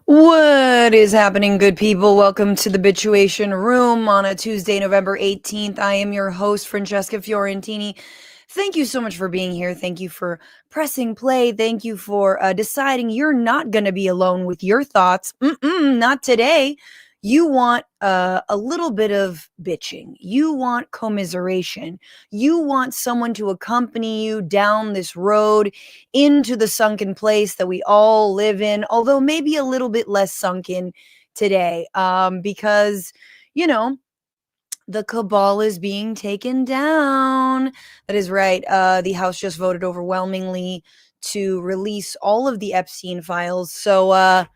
What is happening, good people? Welcome to the Bituation Room on a Tuesday, November 18th. I am your host, Francesca Fiorentini. Thank you so much for being here. Thank you for pressing play. Thank you for deciding you're not going to be alone with your thoughts. Not today. You want a little bit of bitching. You want commiseration. You want someone to accompany you down this road into the sunken place that we all live in, although maybe a little bit less sunken today, because, you know, the cabal is being taken down. That is right. The House just voted overwhelmingly to release all of the Epstein files. So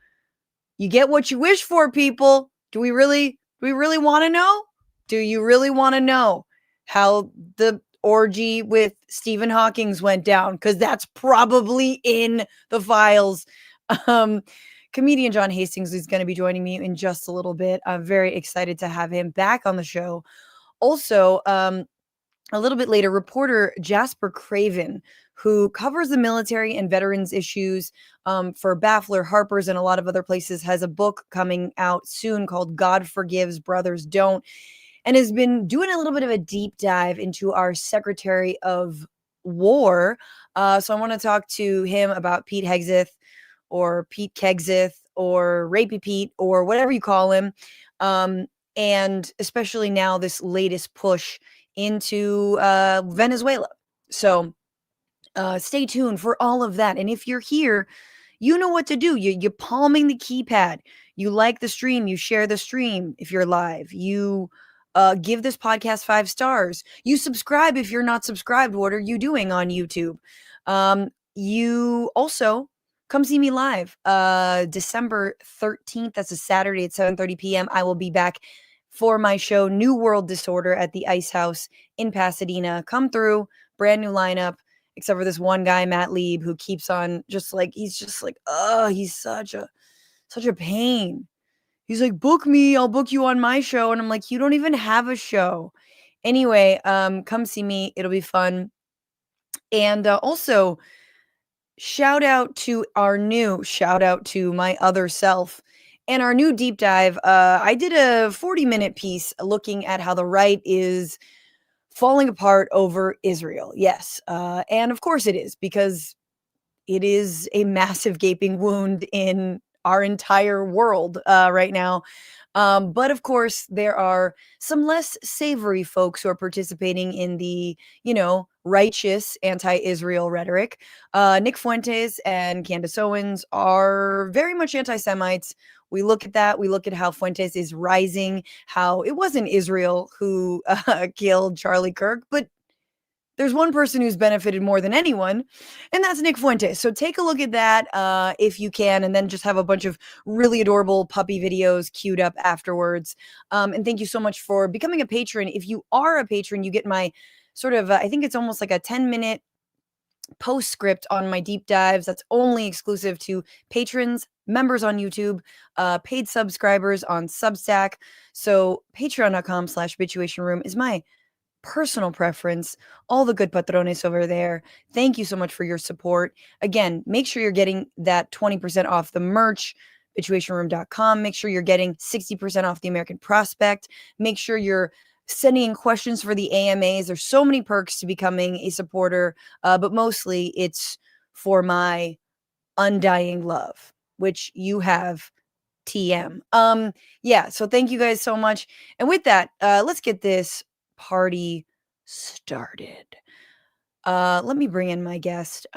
you get what you wish for, people. Do we really want to know? Do you really want to know how the orgy with Stephen Hawking's went down? Because that's probably in the files. Um, Comedian John Hastings is going to be joining me in just a little bit. I'm very excited to have him back on the show. Also, a little bit later, reporter Jasper Craven, who covers the military and veterans issues for Baffler, Harper's, and a lot of other places, has a book coming out soon called God Forgives, Brothers Don't, and has been doing a little bit of a deep dive into our Secretary of War. So I want to talk to him about Pete Hegseth or Pete Hegseth or Rapey Pete or whatever you call him. And especially now, this latest push into Venezuela. So stay tuned for all of that. And if you're here, you know what to do. You're palming the keypad. You like the stream. You share the stream if you're live. You give this podcast 5 stars. You subscribe if you're not subscribed. What are you doing on YouTube? You also come see me live December 13th. That's a Saturday at 7:30 p.m. I will be back for my show New World Disorder at the Ice House in Pasadena. Come through, brand new lineup, except for this one guy, Matt Lieb, who keeps on he's such a pain. He's like, book me, I'll book you on my show. And I'm like, you don't even have a show. Anyway, come see me. It'll be fun. And also, shout out to my other self and our new deep dive. I did a 40-minute piece looking at how the right is falling apart over Israel. Yes. And of course it is, because it is a massive gaping wound in our entire world right now. But of course, there are some less savory folks who are participating in the, righteous anti-Israel rhetoric. Nick Fuentes and Candace Owens are very much anti-Semites. We look at that. We look at how Fuentes is rising, how it wasn't Israel who killed Charlie Kirk, but there's one person who's benefited more than anyone, and that's Nick Fuentes. So take a look at that if you can, and then just have a bunch of really adorable puppy videos queued up afterwards. And thank you so much for becoming a patron. If you are a patron, you get my sort of, I think it's almost like a 10-minute postscript on my deep dives. That's only exclusive to patrons, members on YouTube, paid subscribers on Substack. So patreon.com/Bituation Room is my personal preference. All the good patrones over there, thank you so much for your support. Again, make sure you're getting that 20% off the merch, bituationroom.com. Make sure you're getting 60% off the American Prospect. Make sure you're sending in questions for the AMAs. There's so many perks to becoming a supporter, but mostly it's for my undying love, which you have, TM. Yeah, so thank you guys so much. And with that, let's get this party started. Let me bring in my guest.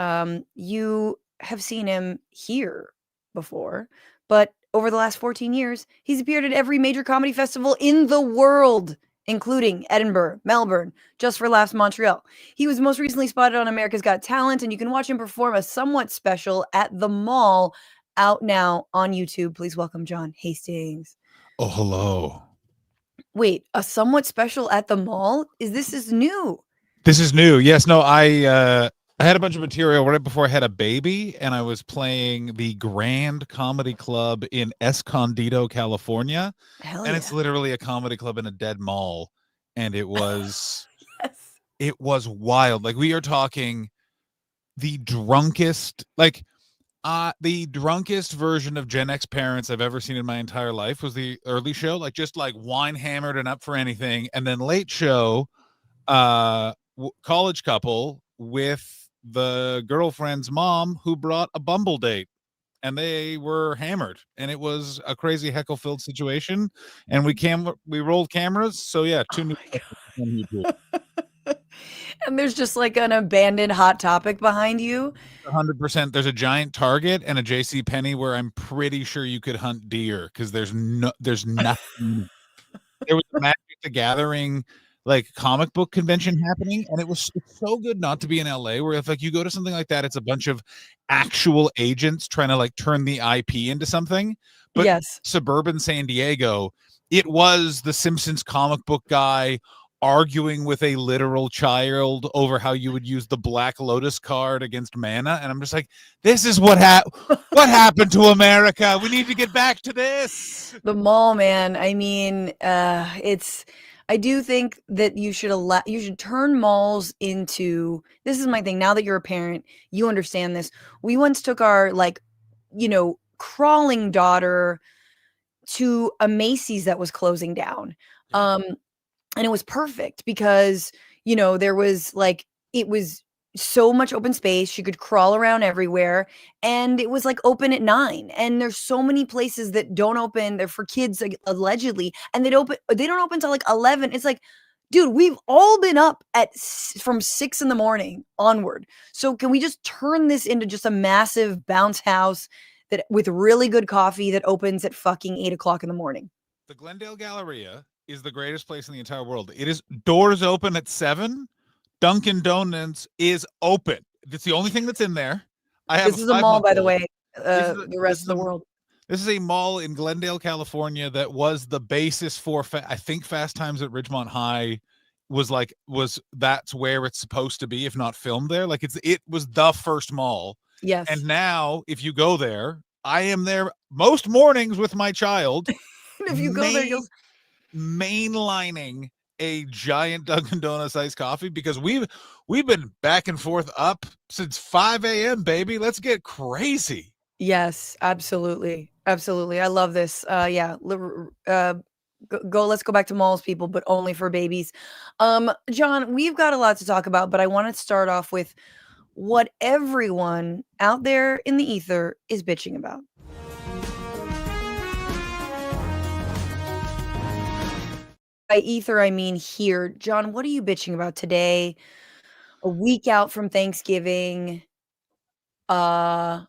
You have seen him here before, but over the last 14 years, he's appeared at every major comedy festival in the world, including Edinburgh, Melbourne, Just for Laughs, Montreal. He was most recently spotted on America's Got Talent, and you can watch him perform a somewhat special at the Mall, out now on YouTube. Please welcome John Hastings. Oh, hello. Wait, a somewhat special at the Mall? This is new? This is new. Yes, no, I had a bunch of material right before I had a baby, and I was playing the Grand Comedy Club in Escondido, California. Hell and yeah. It's literally a comedy club in a dead mall, and it was Yes. it was wild. Like, we are talking the drunkest. Like, The drunkest version of Gen X parents I've ever seen in my entire life was the early show, like just like wine hammered and up for anything, and then late show, college couple with the girlfriend's mom who brought a Bumble date, and they were hammered, and it was a crazy heckle filled situation, and we rolled cameras, so yeah, two Oh new my on YouTube. God. And there's just like an abandoned Hot Topic behind you. 100%. There's a giant Target and a JC Penney where I'm pretty sure you could hunt deer because there's nothing. There was a Magic the Gathering like comic book convention happening, and it's so good not to be in LA, where if like you go to something like that, it's a bunch of actual agents trying to like turn the IP into something. But Yes. suburban San Diego, it was the Simpsons comic book guy arguing with a literal child over how you would use the Black Lotus card against mana, and I'm just like, this is what happened to America. We need to get back to this. The mall, man. I mean, I do think that you should turn malls into, this is my thing. Now that you're a parent, you understand this. We once took our like, crawling daughter to a Macy's that was closing down. Yeah. And it was perfect because, there was like, it was so much open space. She could crawl around everywhere. And it was like open at 9. And there's so many places that don't open. They're for kids, like, allegedly. And they don't open till like 11. It's like, dude, we've all been up from 6 in the morning onward. So can we just turn this into just a massive bounce house with really good coffee that opens at fucking 8 o'clock in the morning? The Glendale Galleria is the greatest place in the entire world. It is doors open at 7. Dunkin' Donuts is open. It's the only thing that's in there. This is a mall, by the way. The rest of the world. This is a mall in Glendale, California, that was the basis for, I think, Fast Times at Ridgemont High that's where it's supposed to be, if not filmed there. Like it was the first mall. Yes. And now, if you go there, I am there most mornings with my child. If you go there, you'll mainlining a giant Dunkin' Donuts iced coffee because we've been back and forth up since 5 a.m. baby. Let's get crazy. Yes, absolutely. Absolutely. I love this. Yeah. Let's go back to malls, people, but only for babies. John, we've got a lot to talk about, but I want to start off with what everyone out there in the ether is bitching about. By ether, I mean here. John, what are you bitching about today? A week out from Thanksgiving. Literally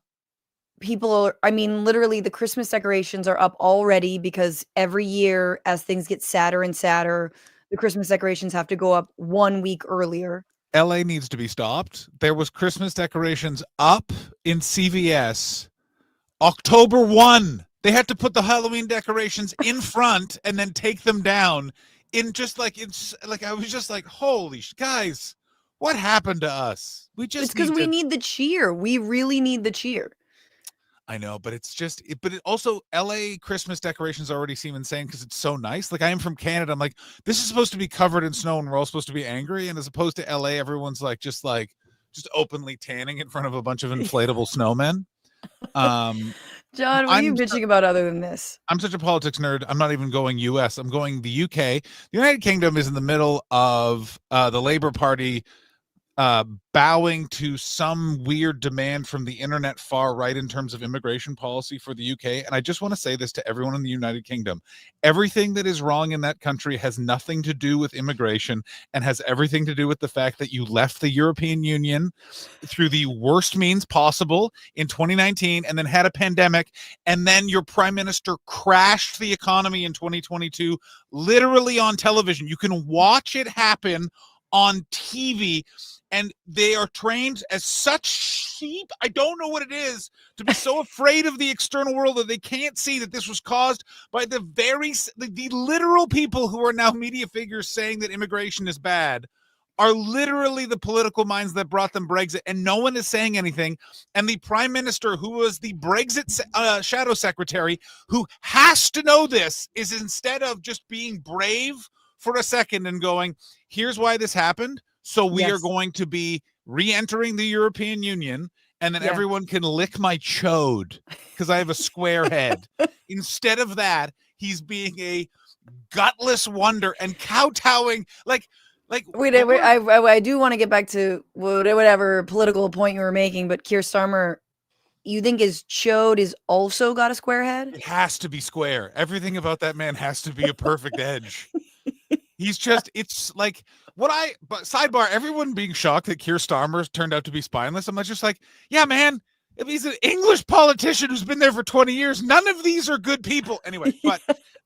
the Christmas decorations are up already because every year as things get sadder and sadder, the Christmas decorations have to go up 1 week earlier. LA needs to be stopped. There was Christmas decorations up in CVS October 1. They had to put the Halloween decorations in front and then take them down I was just like, holy guys, what happened to us? It's because we need the cheer. We really need the cheer. I know, but it also LA Christmas decorations already seem insane because it's so nice. Like I am from Canada. I'm like, this is supposed to be covered in snow and we're all supposed to be angry. And as opposed to LA, everyone's just openly tanning in front of a bunch of inflatable snowmen. John, what are you bitching about other than this? I'm such a politics nerd. I'm not even going US. I'm going the UK. The United Kingdom is in the middle of the Labour Party bowing to some weird demand from the internet far right in terms of immigration policy for the UK. And I just want to say this to everyone in the United Kingdom. Everything that is wrong in that country has nothing to do with immigration and has everything to do with the fact that you left the European Union through the worst means possible in 2019 and then had a pandemic. And then your prime minister crashed the economy in 2022, literally on television. You can watch it happen on TV. And they are trained as such sheep. I don't know what it is to be so afraid of the external world that they can't see that this was caused by the literal people who are now media figures saying that immigration is bad are literally the political minds that brought them Brexit, and no one is saying anything. And the prime minister, who was the Brexit shadow secretary, who has to know this, is instead of just being brave for a second and going, here's why this happened. So we are going to be re-entering the European Union, and then Yeah. everyone can lick my chode because I have a square head. Instead of that, he's being a gutless wonder and kowtowing like Wait, I do want to get back to whatever political point you were making, but Keir Starmer, you think his chode is also got a square head? it has to be square. Everything about that man has to be a perfect edge. He's just, it's like but sidebar, everyone being shocked that Keir Starmer turned out to be spineless. I'm just like, yeah, man, if he's an English politician who's been there for 20 years, none of these are good people. Anyway, but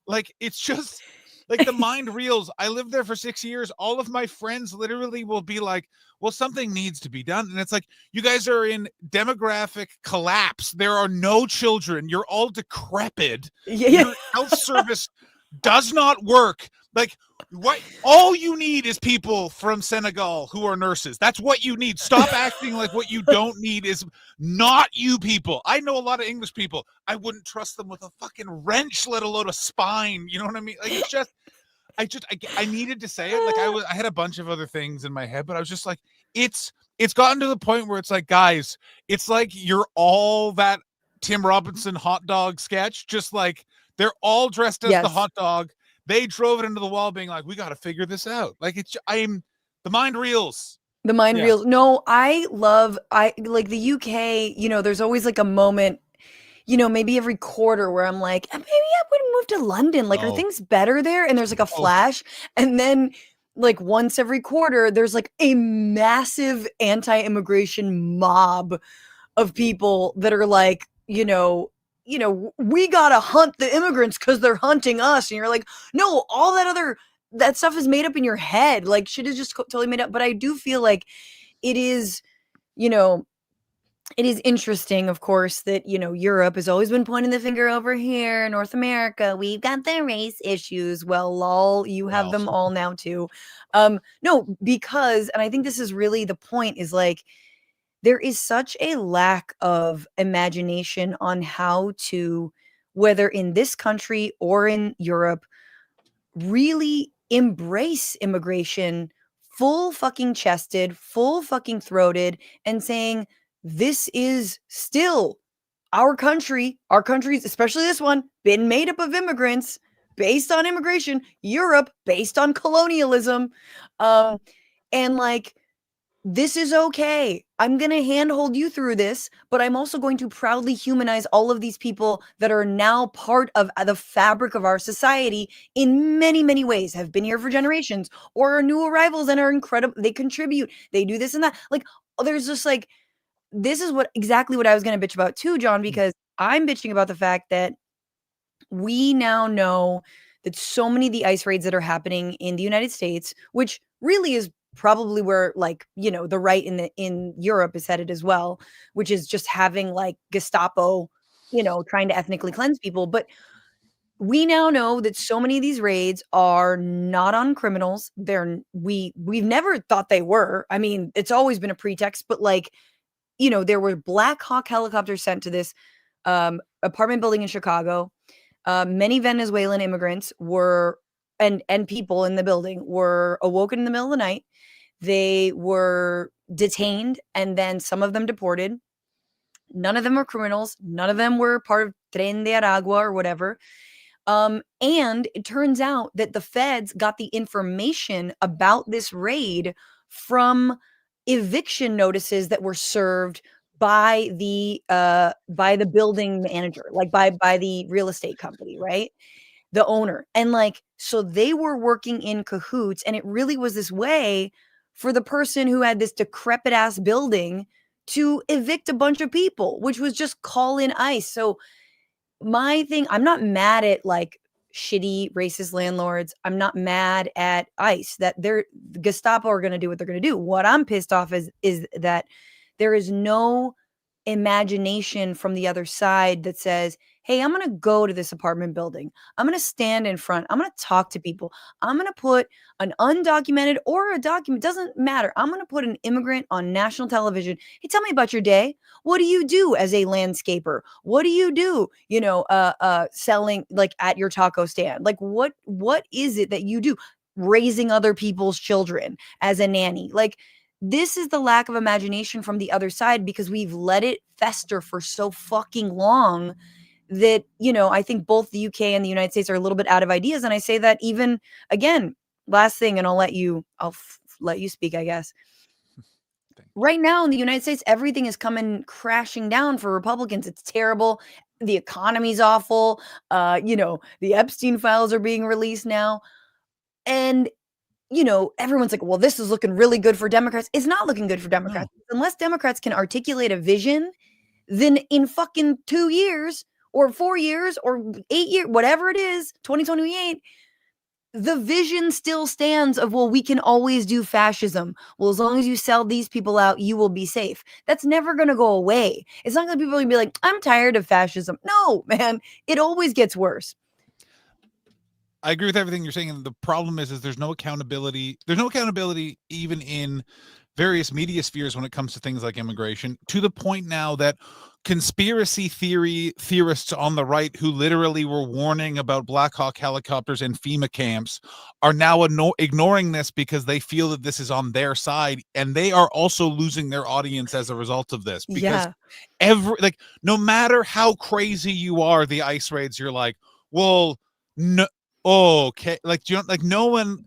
like, it's just like the mind reels. I lived there for 6 years. All of my friends literally will be like, well, something needs to be done. And it's like, you guys are in demographic collapse. There are no children. You're all decrepit. Yeah. Your health service does not work. Like, what all you need is people from Senegal who are nurses. That's what you need. Stop acting like what you don't need is not you people. I know a lot of English people. I wouldn't trust them with a fucking wrench, let alone a spine. You know what I mean? Like, it's just, I needed to say it. Like, I had a bunch of other things in my head, but I was just like, it's gotten to the point where it's like, guys, it's like you're all that Tim Robinson hot dog sketch. Just like they're all dressed as the hot dog. They drove it into the wall being like, we got to figure this out. Like, the mind reels. The mind reels. No, I like the UK, there's always like a moment, maybe every quarter where I'm like, maybe I would move to London. Like, are things better there? And there's like a flash. And then like once every quarter, there's like a massive anti-immigration mob of people that are like, we gotta hunt the immigrants because they're hunting us. And you're like, no, all that stuff is made up in your head. Like, shit is just totally made up. But I do feel like it is, it is interesting, of course, that, Europe has always been pointing the finger over here. North America, we've got the race issues. Well, lol, you have them all now too. No, because, and I think this is really the point, is like, there is such a lack of imagination on how to, whether in this country or in Europe, really embrace immigration full fucking chested, full fucking throated, and saying, this is still our country. Our countries, especially this one, been made up of immigrants based on immigration. Europe based on colonialism. And like, this is okay. I'm going to handhold you through this, but I'm also going to proudly humanize all of these people that are now part of the fabric of our society in many, many ways, have been here for generations, or are new arrivals and are incredible. They contribute. They do this and that. Like, there's just like, this is exactly what I was going to bitch about too, John, because I'm bitching about the fact that we now know that so many of the ICE raids that are happening in the United States, which really is probably where, like, the right in Europe is headed as well, which is just having like Gestapo, trying to ethnically cleanse people. But we now know that so many of these raids are not on criminals. We've never thought they were. I mean, it's always been a pretext, but like, there were Black Hawk helicopters sent to this apartment building in Chicago. Many Venezuelan immigrants were, and people in the building were awoken in the middle of the night. They were detained and then some of them deported. None of them were criminals. None of them were part of Tren de Aragua or whatever. And it turns out that the feds got the information about this raid from eviction notices that were served by the building manager, like by the real estate company, right? The owner. And like, so they were working in cahoots, and it really was this way for the person who had this decrepit ass building to evict a bunch of people, which was just call in ICE. So my thing, I'm not mad at like shitty racist landlords. I'm not mad at ICE that the Gestapo are going to do what they're going to do. What I'm pissed off is that there is no imagination from the other side that says, hey, I'm going to go to this apartment building. I'm going to stand in front. I'm going to talk to people. I'm going to put an undocumented or a document, doesn't matter. I'm going to put an immigrant on national television. Hey, tell me about your day. What do you do as a landscaper? What do you do, selling like at your taco stand? Like, what is it that you do? Raising other people's children as a nanny. Like, This is the lack of imagination from the other side because we've let it fester for so fucking long that, I think both the UK and the United States are a little bit out of ideas. And I say that even, again, last thing, and I'll let you speak, I guess. Right now in the United States, everything is coming crashing down for Republicans. It's terrible. The economy's awful. The Epstein files are being released now. And, everyone's like, well, this is looking really good for Democrats. It's not looking good for Democrats. No. Unless Democrats can articulate a vision, then in fucking 2 years or 4 years or 8 years, whatever it is, 2028, the vision still stands of, well, we can always do fascism. Well, as long as you sell these people out, you will be safe. That's never going to go away. It's not going to be people be like, I'm tired of fascism. No, man, it always gets worse. I agree with everything you're saying. And the problem is there's no accountability. There's no accountability even in various media spheres when it comes to things like immigration, to the point now that conspiracy theorists on the right who literally were warning about Black Hawk helicopters and FEMA camps are now ignoring this because they feel that this is on their side, and they are also losing their audience as a result of this. Because no matter how crazy you are, the ICE raids, you're like, well, no, okay, no one.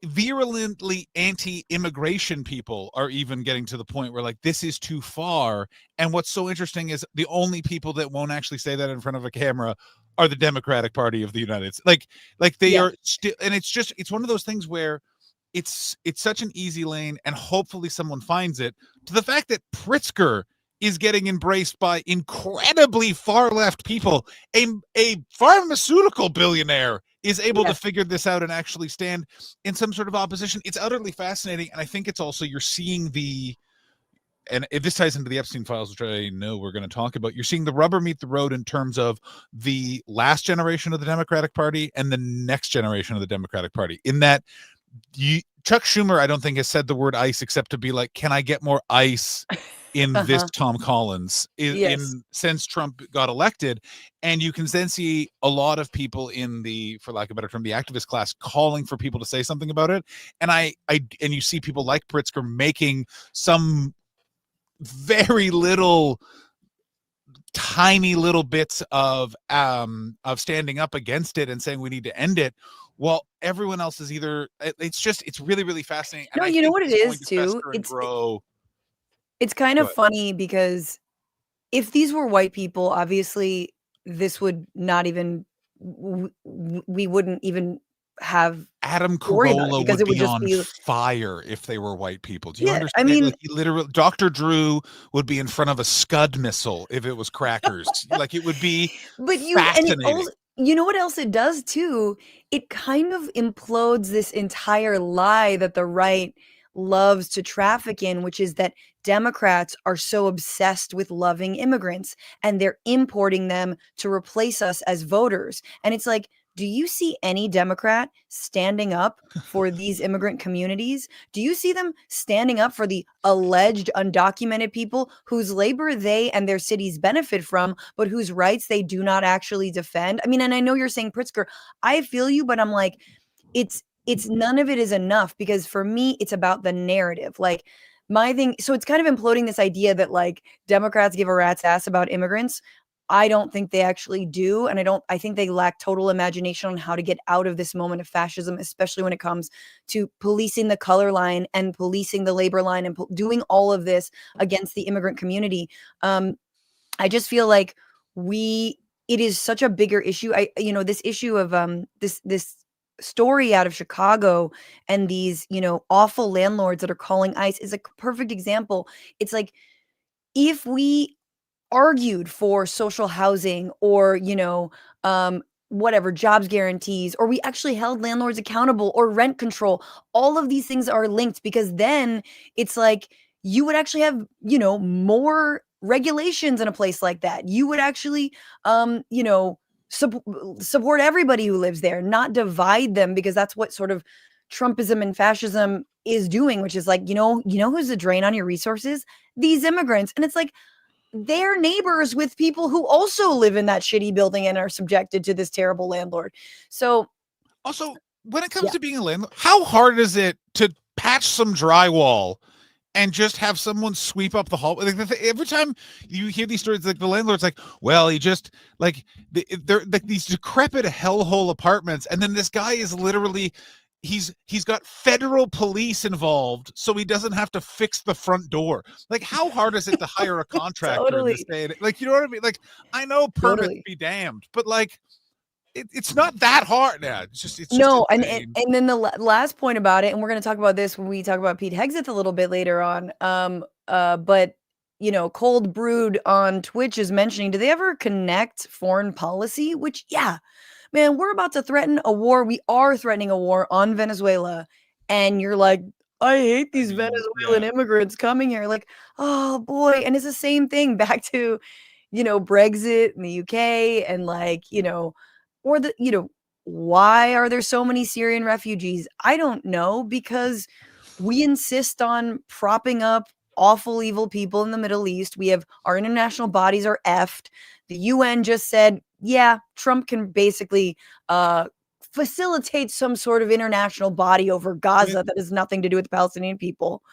Virulently anti-immigration people are even getting to the point where this is too far. And what's so interesting is the only people that won't actually say that in front of a camera are the Democratic Party of the United States. They are still, and it's one of those things where it's such an easy lane, and hopefully someone finds it, to the fact that Pritzker is getting embraced by incredibly far left people. A pharmaceutical billionaire is able to figure this out and actually stand in some sort of opposition. It's utterly fascinating. And I think it's also, you're seeing and if this ties into the Epstein files, which I know we're going to talk about, you're seeing the rubber meet the road in terms of the last generation of the Democratic Party and the next generation of the Democratic Party, in that Chuck Schumer, I don't think, has said the word ICE except to be like, can I get more ICE in this Tom Collins since Trump got elected? And you can then see a lot of people in the, for lack of a better term, the activist class calling for people to say something about it. And and you see people like Pritzker making some very tiny little bits of standing up against it and saying we need to end it. Well, everyone else is it's really, really fascinating. No, and you know what it is too? It's kind of funny because if these were white people, obviously this would not even, we wouldn't even have Adam Carolla because it would just be on fire if they were white people. Do you understand? I mean, he literally, Dr. Drew would be in front of a Scud missile if it was crackers. It would be fascinating. You know what else it does too? It kind of implodes this entire lie that the right loves to traffic in, which is that Democrats are so obsessed with loving immigrants and they're importing them to replace us as voters. And it's like, do you see any Democrat standing up for these immigrant communities? Do you see them standing up for the alleged undocumented people whose labor they and their cities benefit from, but whose rights they do not actually defend? I mean, and I know you're saying Pritzker, I feel you, but I'm like, it's none of it is enough, because for me, it's about the narrative. My thing, so it's kind of imploding this idea that Democrats give a rat's ass about immigrants. I don't think they actually do. And I think they lack total imagination on how to get out of this moment of fascism, especially when it comes to policing the color line and policing the labor line and doing all of this against the immigrant community. I just feel like it is such a bigger issue. This issue of this story out of Chicago and these, awful landlords that are calling ICE is a perfect example. It's like, if we argued for social housing or, whatever, jobs guarantees, or we actually held landlords accountable, or rent control, all of these things are linked, because then it's like you would actually have, more regulations in a place like that. You would actually, support everybody who lives there, not divide them, because that's what sort of Trumpism and fascism is doing, which is like, who's a drain on your resources? These immigrants. And it's like, they're neighbors with people who also live in that shitty building and are subjected to this terrible landlord. So also, when it comes to being a landlord, how hard is it to patch some drywall and just have someone sweep up the hall. Like every time you hear these stories, like the landlord's like, well, he just like they're like these decrepit hellhole apartments, and then this guy is literally he's got federal police involved, so he doesn't have to fix the front door. Like, how hard is it to hire a contractor in this day? Like, you know what I mean? Like, I know permits be damned, but like, it's not that hard. Yeah, it's just no. And then the last point about it, and we're going to talk about this when we talk about Pete Hegseth a little bit later on. But you know, Cold Brewed on Twitch is mentioning, do they ever connect foreign policy? Which, yeah, man, we're about to threaten a war. We are threatening a war on Venezuela, and you're like, I hate these Venezuelan immigrants coming here. Like, oh boy, and it's the same thing back to, you know, Brexit in the UK, and like, you know. Or the, you know, why are there so many Syrian refugees? I don't know, because we insist on propping up awful, evil people in the Middle East. We have our international bodies are effed. The UN just said, yeah, Trump can basically facilitate some sort of international body over Gaza that has nothing to do with the Palestinian people.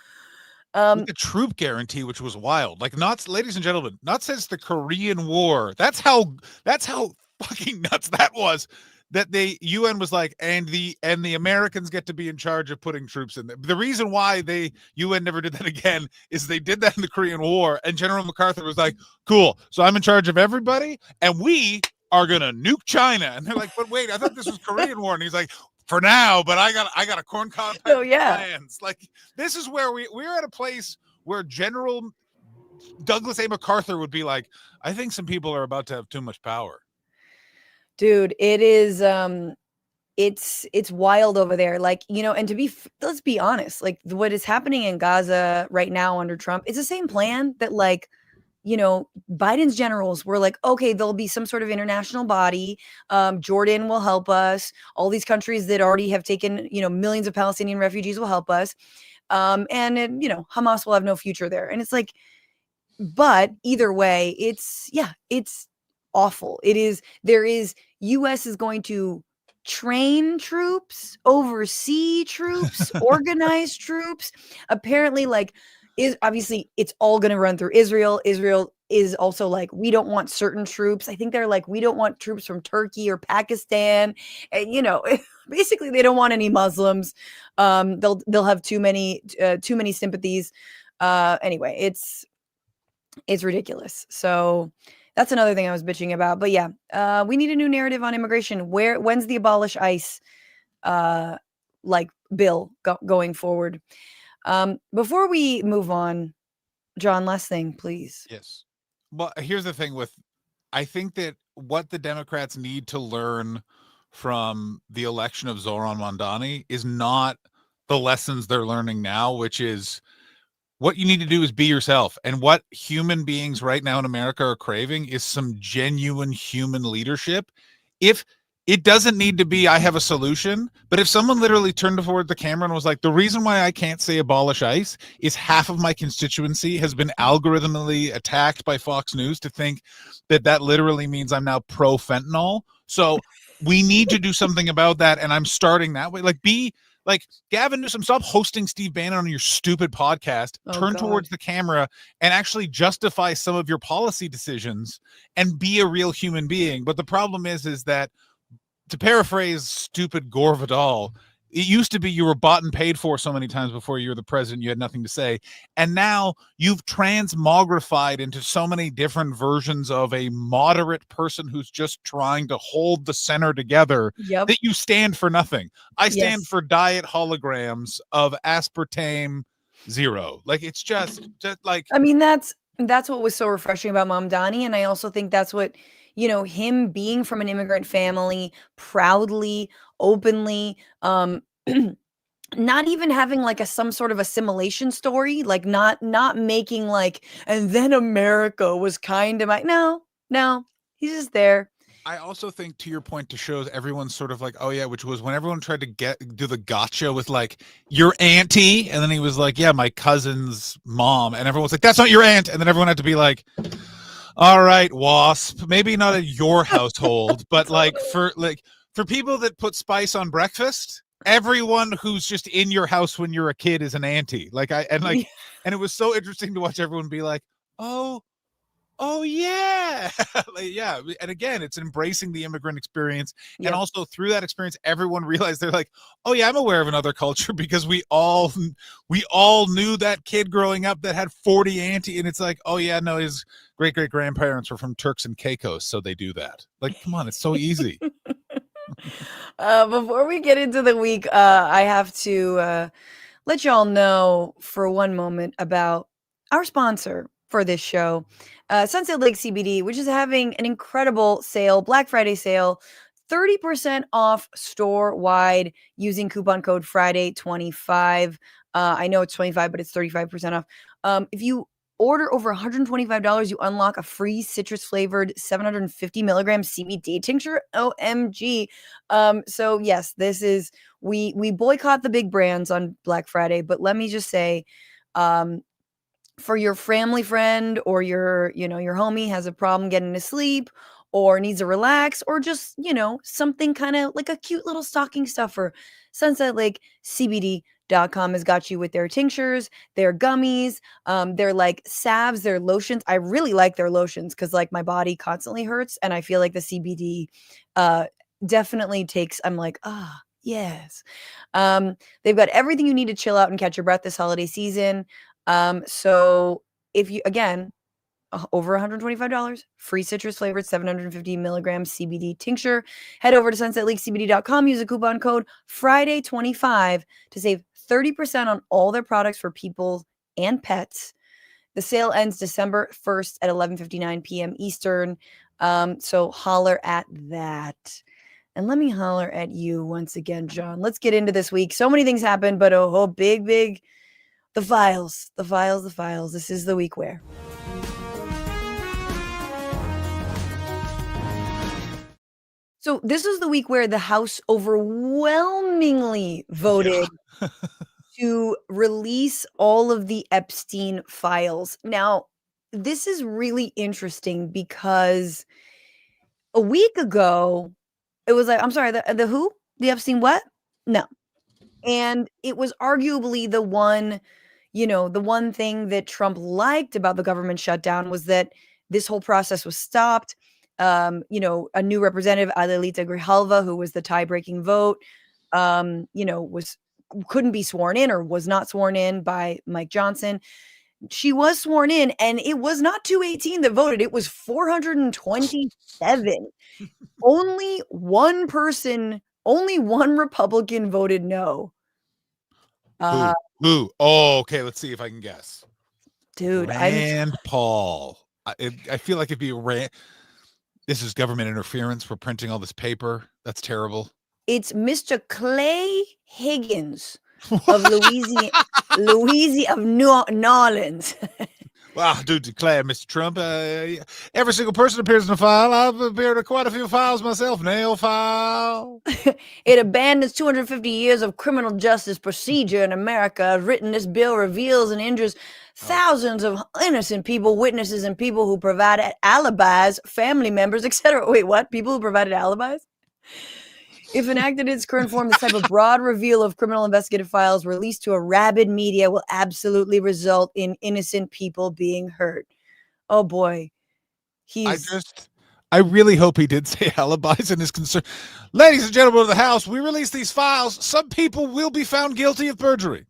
The troop guarantee, which was wild. Like, not, ladies and gentlemen, not since the Korean War. That's how fucking nuts that was, that the UN was like, and the Americans get to be in charge of putting troops in there. The reason why the UN never did that again is they did that in the Korean War, and General MacArthur was like, cool, so I'm in charge of everybody, and we are gonna nuke China. And they're like, but wait, I thought this was Korean War. And he's like, for now, but I got a corncob plans. Like, this is where we're at a place where General Douglas A. MacArthur would be like, I think some people are about to have too much power. Dude, it is it's wild over there. Like, you know, and let's be honest, like what is happening in Gaza right now under Trump, it's the same plan that, like, you know, Biden's generals were like, okay, there'll be some sort of international body. Jordan will help us. All these countries that already have taken, you know, millions of Palestinian refugees will help us. And you know, Hamas will have no future there. And it's like, but either way, it's awful. US is going to train troops, oversee troops, organize troops. Apparently, like, obviously it's all going to run through Israel. Israel is also like, we don't want certain troops. I think they're like, we don't want troops from Turkey or Pakistan. And, you know, basically they don't want any Muslims. They'll have too many sympathies. Anyway, it's ridiculous. So that's another thing I was bitching about. But yeah, we need a new narrative on immigration. When's the abolish ICE like bill going forward? Before we move on, John, last thing, please. Yes. Well, here's the thing I think that what the Democrats need to learn from the election of Zoran Mondani is not the lessons they're learning now, which is what you need to do is be yourself. And what human beings right now in America are craving is some genuine human leadership. If it doesn't need to be, I have a solution, but if someone literally turned toward the camera and was like, the reason why I can't say abolish ICE is half of my constituency has been algorithmically attacked by Fox News to think that literally means I'm now pro fentanyl. So we need to do something about that. And I'm starting that way. Like, Gavin Newsom, stop hosting Steve Bannon on your stupid podcast, turn towards the camera and actually justify some of your policy decisions and be a real human being. But the problem is that, to paraphrase stupid Gore Vidal, it used to be you were bought and paid for so many times before you were the president, you had nothing to say. And now you've transmogrified into so many different versions of a moderate person who's just trying to hold the center together that you stand for nothing. I stand for diet holograms of aspartame zero. Like, it's just like, I mean, that's what was so refreshing about Mamdani. And I also think that's what, you know, him being from an immigrant family, proudly, openly, not even having like some sort of assimilation story, like not making like, and then America was kind to my, no, he's just there. I also think, to your point, to show everyone's sort of like, oh yeah, which was when everyone tried to do the gotcha with like, your auntie, and then he was like, yeah, my cousin's mom, and everyone was like, that's not your aunt, and then everyone had to be like, all right, WASP, maybe not at your household, but like for people that put spice on breakfast, everyone who's just in your house when you're a kid is an auntie. And it was so interesting to watch everyone be like, oh yeah. Yeah. And again, it's embracing the immigrant experience. Yep. And also through that experience, everyone realized they're like, oh yeah, I'm aware of another culture because we all knew that kid growing up that had 40 auntie. And it's like, oh yeah, no, his great grandparents were from Turks and Caicos. So they do that. Like, come on, it's so easy. Before we get into the week, I have to let y'all know for one moment about our sponsor for this show, Sunset Lake CBD, which is having an incredible sale, Black Friday sale, 30% off store-wide using coupon code Friday25. I know it's 25, but it's 35% off. If you order over $125, you unlock a free citrus-flavored 750 milligram CBD tincture. OMG. So yes, this is, we boycott the big brands on Black Friday, but let me just say, for your family friend or your homie has a problem getting to sleep or needs to relax or just, something kind of like a cute little stocking stuffer, Sunset Lake CBD.com has got you with their tinctures, their gummies, their like salves, their lotions. I really like their lotions because like my body constantly hurts and I feel like the CBD definitely takes, I'm like, yes. They've got everything you need to chill out and catch your breath this holiday season. So if you, again, over $125, free citrus flavored 750 milligram CBD tincture, head over to sunsetlakecbd.com, use a coupon code Friday25 to save 30% on all their products for people and pets. The sale ends December 1st at 11:59 p.m. Eastern. So holler at that. And let me holler at you once again, John. Let's get into this week. So many things happened, but big, the files. This is the week where. So this is the week where the House overwhelmingly voted to release all of the Epstein files. Now, this is really interesting because a week ago, it was like, I'm sorry, the who? The Epstein what? No. And it was arguably the one thing that Trump liked about the government shutdown was that this whole process was stopped. A new representative, Adelita Grijalva, who was the tie-breaking vote, couldn't be sworn in or was not sworn in by Mike Johnson. She was sworn in, and it was not 218 that voted. It was 427. Only one Republican voted no. Who? Oh, okay. Let's see if I can guess. Dude, Rand Paul. I feel like it'd be this is government interference. We're printing all this paper. That's terrible. It's Mr. Clay Higgins of Louisiana of New Orleans. Wow, do declare, Mr. Trump. Every single person appears in a file. I've appeared in quite a few files myself. Nail file. It abandons 250 years of criminal justice procedure in America. As written, this bill reveals and injures thousands of innocent people, witnesses, and people who provided alibis, family members, etc. Wait, what? People who provided alibis? If enacted in its current form, this type of broad reveal of criminal investigative files released to a rabid media will absolutely result in innocent people being hurt. Oh boy. I really hope he did say alibis in his concern. Ladies and gentlemen of the House, we release these files. Some people will be found guilty of perjury.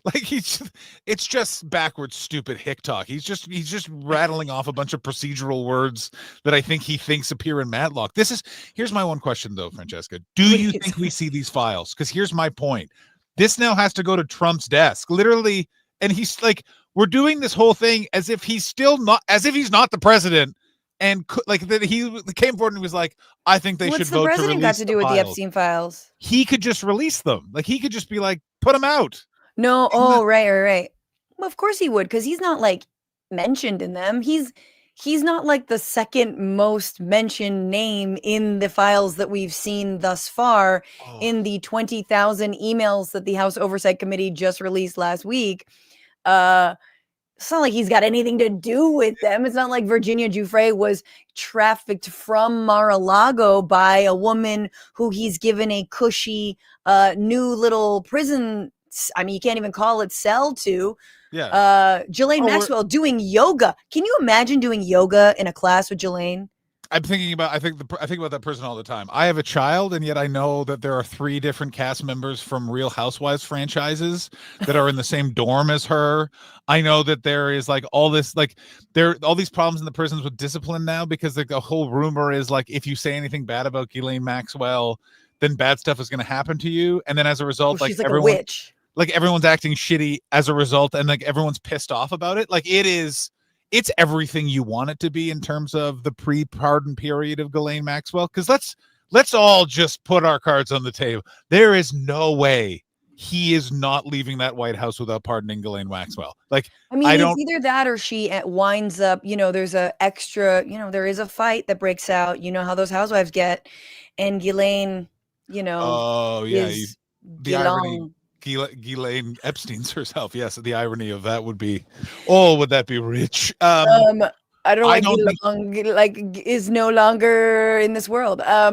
Like it's just backwards, stupid hick talk. He's just rattling off a bunch of procedural words that I think he thinks appear in Matlock. Here's my one question though, Francesca. Do you think we see these files? Because here's my point. This now has to go to Trump's desk, literally, and he's like, we're doing this whole thing as if he's not the president, and like that he came forward and was like, I think they should vote to release the president got to do with the Epstein files? He could just release them. Like he could just be like, put them out. No, right. Well, of course he would, because he's not like mentioned in them. He's not like the second most mentioned name in the files that we've seen thus far in the 20,000 emails that the House Oversight Committee just released last week. it's not like he's got anything to do with them. It's not like Virginia Giuffre was trafficked from Mar-a-Lago by a woman who he's given a cushy new little prison. I mean, you can't even call it cell to. Yeah. Ghislaine Maxwell doing yoga. Can you imagine doing yoga in a class with Ghislaine? I think about that person all the time. I have a child, and yet I know that there are 3 different cast members from Real Housewives franchises that are in the same dorm as her. I know that there is like all this, like all these problems in the prisons with discipline now, because the whole rumor is like, if you say anything bad about Ghislaine Maxwell, then bad stuff is going to happen to you, and then as a result, she's like a witch. Like everyone's acting shitty as a result, and like everyone's pissed off about it. Like it's everything you want it to be in terms of the pre-pardon period of Ghislaine Maxwell. Because let's all just put our cards on the table. There is no way he is not leaving that White House without pardoning Ghislaine Maxwell. Like, I mean, it's either that or she winds up, there's a extra, there is a fight that breaks out. You know how those housewives get. And Ghislaine, oh yeah, is the irony. Ghislaine Epstein's herself. Yes, the irony of that would be, would that be rich? I don't know why Ghislaine is no longer in this world. I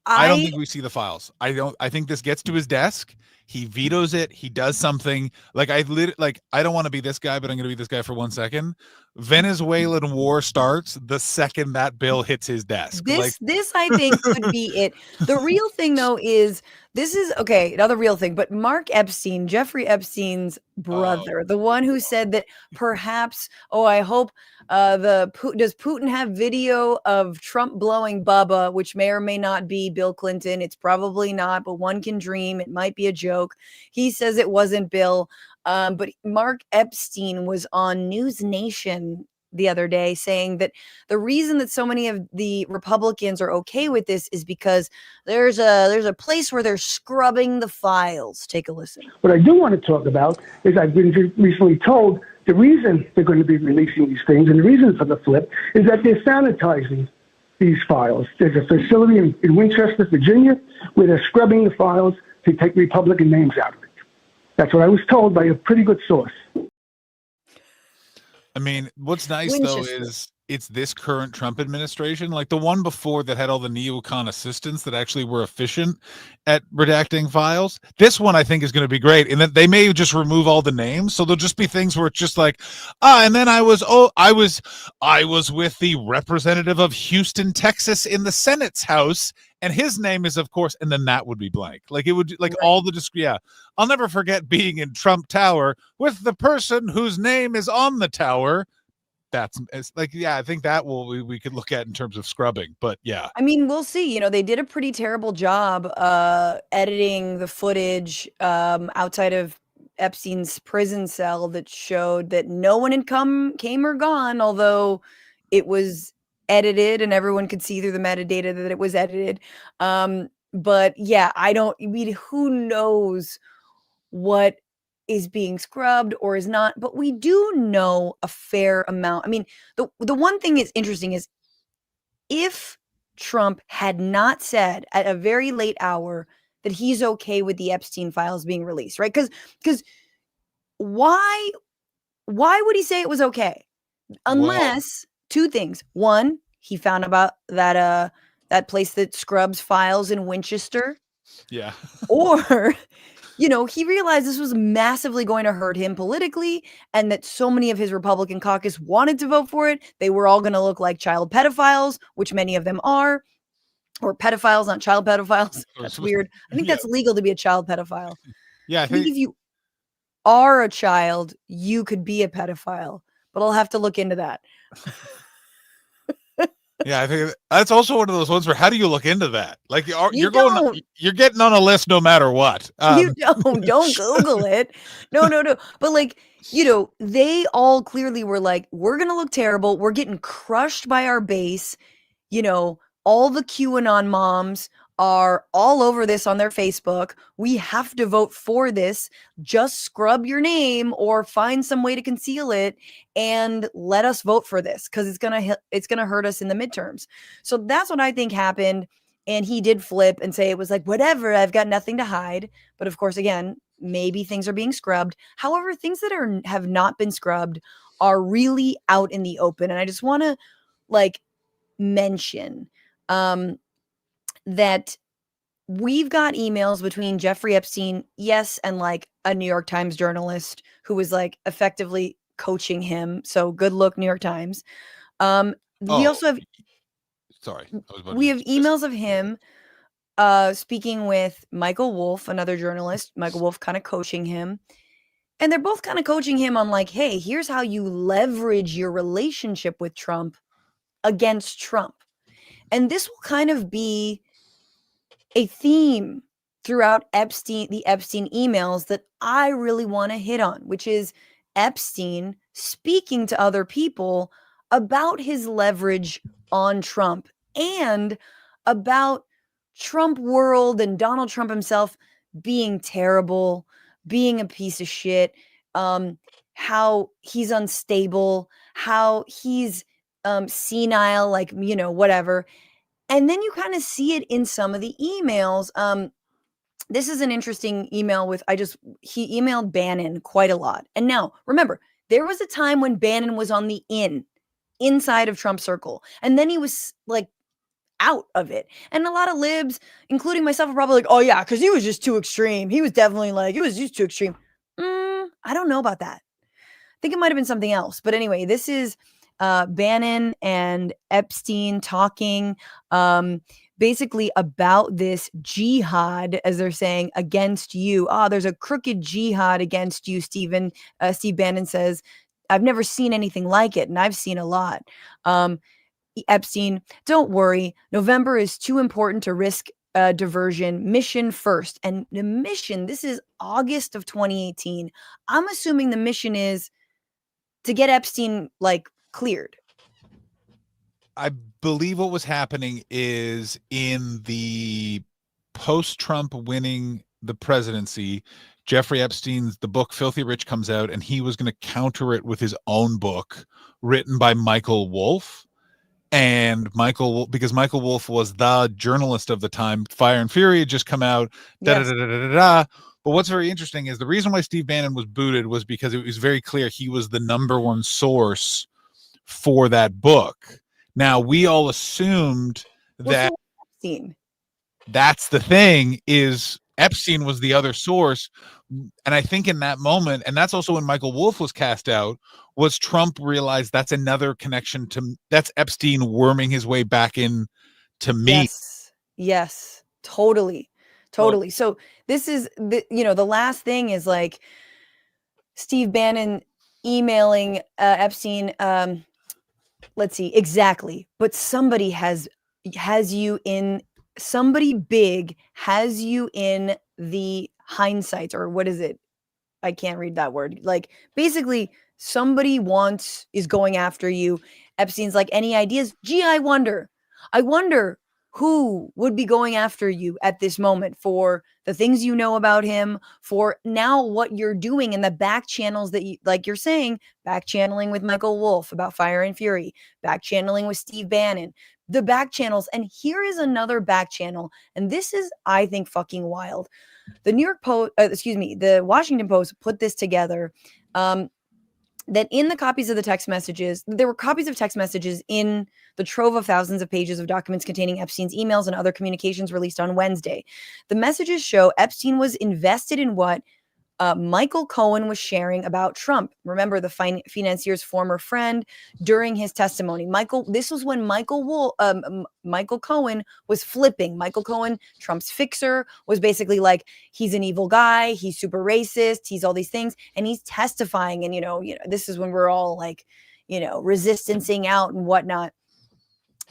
don't think we see the files. I think this gets to his desk. He vetoes it. He does something. Like I don't want to be this guy, but I'm going to be this guy for 1 second. Venezuelan war starts the second that bill hits his desk. This I think could be it. The real thing though is this is okay. Another real thing, but Mark Epstein, Jeffrey Epstein's brother, the one who said that perhaps, I hope does Putin have video of Trump blowing Bubba, which may or may not be Bill Clinton. It's probably not, but one can dream. It might be a joke. He says it wasn't Bill. But Mark Epstein was on News Nation the other day saying that the reason that so many of the Republicans are okay with this is because there's a place where they're scrubbing the files. Take a listen. What I do want to talk about is I've been recently told the reason they're going to be releasing these things and the reason for the flip is that they're sanitizing these files. There's a facility in Winchester, Virginia, where they're scrubbing the files to take Republican names out of it. That's what I was told by a pretty good source. I mean, what's nice, though, is it's this current Trump administration, like the one before that had all the neocon assistants that actually were efficient at redacting files. This one, I think, is going to be great. And that they may just remove all the names. So there'll just be things where it's just like, and then I was with the representative of Houston, Texas in the Senate's house. And his name is, of course, and then that would be blank. Like it would, like right. All the I'll never forget being in Trump Tower with the person whose name is on the tower. It's like, I think that we could look at in terms of scrubbing, but yeah. I mean, we'll see. They did a pretty terrible job editing the footage outside of Epstein's prison cell that showed that no one had came or gone, although it was edited and everyone could see through the metadata that it was edited. But yeah, who knows what is being scrubbed or is not, but we do know a fair amount. I mean, the one thing is interesting is if Trump had not said at a very late hour that he's okay with the Epstein files being released, right? Because why would he say it was okay? Unless two things. One, he found about that place that scrubs files in Winchester. Yeah. Or he realized this was massively going to hurt him politically and that so many of his Republican caucus wanted to vote for it. They were all going to look like child pedophiles, which many of them are, or pedophiles, not child pedophiles. That's weird. I think that's legal to be a child pedophile. Yeah. I think if you are a child, you could be a pedophile, but I'll have to look into that. Yeah, I think that's also one of those ones where how do you look into that? Like you're getting on a list no matter what. You don't Google it. No. But they all clearly were like, we're going to look terrible. We're getting crushed by our base. All the QAnon moms are all over this on their Facebook. We have to vote for this. Just scrub your name or find some way to conceal it and let us vote for this because it's gonna hurt us in the midterms. So that's what I think happened. And he did flip and say it was like, whatever, I've got nothing to hide. But of course, again, maybe things are being scrubbed. However, things that have not been scrubbed are really out in the open. And I just want to like mention that we've got emails between Jeffrey Epstein, yes, and like a New York Times journalist who was like effectively coaching him. So good luck, New York Times. We also have sorry, we have emails of him speaking with Michael Wolff, another journalist. Michael Wolff kind of coaching him. And they're both kind of coaching him on like, hey, here's how you leverage your relationship with Trump against Trump. And this will kind of be a theme throughout the Epstein emails that I really want to hit on, which is Epstein speaking to other people about his leverage on Trump and about Trump world and Donald Trump himself being terrible, being a piece of shit, how he's unstable, how he's senile, like, whatever. And then you kind of see it in some of the emails. This is an interesting email he emailed Bannon quite a lot. And now, remember, there was a time when Bannon was on the inside of Trump's circle. And then he was like out of it. And a lot of libs, including myself, are probably like, oh yeah, because he was just too extreme. He was definitely like, it was just too extreme. I don't know about that. I think it might have been something else. But anyway, this is Bannon and Epstein talking basically about this jihad, as they're saying, against you. There's a crooked jihad against you, Steve Bannon says, I've never seen anything like it, and I've seen a lot. Epstein, don't worry. November is too important to risk diversion. Mission first. And the mission, this is August of 2018. I'm assuming the mission is to get Epstein like cleared. I believe what was happening is in the post-Trump winning the presidency, Jeffrey Epstein's The Book Filthy Rich comes out, and he was going to counter it with his own book written by Michael Wolff. And because Michael Wolff was the journalist of the time, Fire and Fury had just come out. Yes. But what's very interesting is the reason why Steve Bannon was booted was because it was very clear he was the number one source for that book. Now, we all assumed that Epstein. That's the thing, is Epstein was the other source. And I think in that moment, and that's also when Michael Wolff was cast out, was Trump realized that's another connection that's Epstein worming his way back in to me. Yes, totally. So this is the last thing is like Steve Bannon emailing Epstein. Let's see exactly, but somebody has you in. Somebody big has you in the hindsight, or what is it? I can't read that word. Like basically somebody is going after you. Epstein's like, any ideas? Gee, I wonder who would be going after you at this moment for the things you know about him, for now what you're doing in the back channels that you, like you're saying, back channeling with Michael Wolff about Fire and Fury, back channeling with Steve Bannon, the back channels. And here is another back channel. And this is, I think, fucking wild. The the Washington Post put this together. That in the copies of the text messages, there were copies of text messages in the trove of thousands of pages of documents containing Epstein's emails and other communications released on Wednesday. The messages show Epstein was invested in what Michael Cohen was sharing about Trump. Remember, the financier's former friend during his testimony. This was when Michael Cohen was flipping. Michael Cohen, Trump's fixer, was basically like, he's an evil guy. He's super racist. He's all these things. And he's testifying. And, this is when we're all like, resistancing out and whatnot.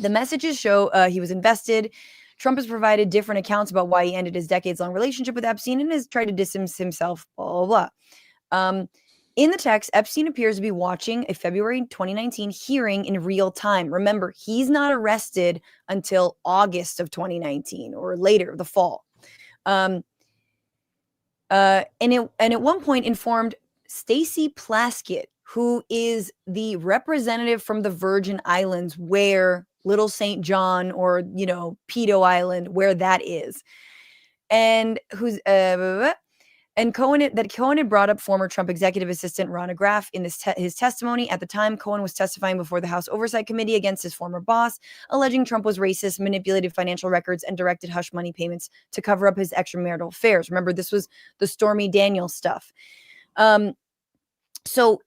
The messages show he was invested. Trump has provided different accounts about why he ended his decades-long relationship with Epstein and has tried to distance himself, blah, blah, blah. In the text, Epstein appears to be watching a February 2019 hearing in real time. Remember, he's not arrested until August of 2019 or later, the fall. And at one point informed Stacey Plaskett, who is the representative from the Virgin Islands, where Little St. John or, Pedo Island, where that is. And who's And Cohen had brought up former Trump executive assistant Ronna Graff in his testimony. At the time, Cohen was testifying before the House Oversight Committee against his former boss, alleging Trump was racist, manipulated financial records, and directed hush money payments to cover up his extramarital affairs. Remember, this was the Stormy Daniels stuff. So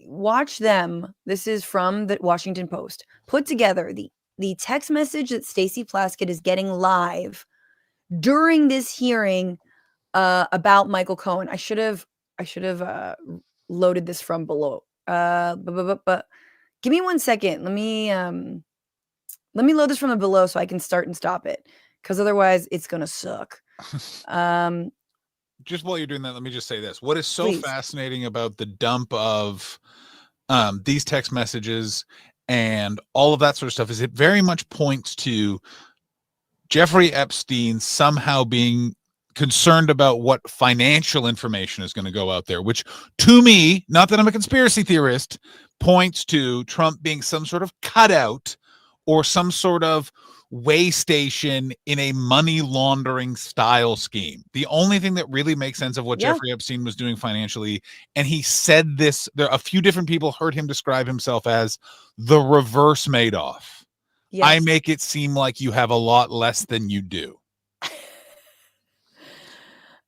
watch them. This is from the Washington Post. Put together the text message that Stacey Plaskett is getting live during this hearing about Michael Cohen. I should have loaded this from below. But give me 1 second. Let me load this from the below so I can start and stop it, because otherwise it's gonna suck. Just while you're doing that, let me just say this. What is so Please. fascinating about the dump of these text messages and all of that sort of stuff is it very much points to Jeffrey Epstein somehow being concerned about what financial information is going to go out there, which to me, not that I'm a conspiracy theorist, points to Trump being some sort of cutout or some sort of way station in a money laundering style scheme. The only thing that really makes sense of what Jeffrey Epstein was doing financially, and he said this, there a few different people heard him describe himself as the reverse Madoff. Yes. I make it seem like you have a lot less than you do.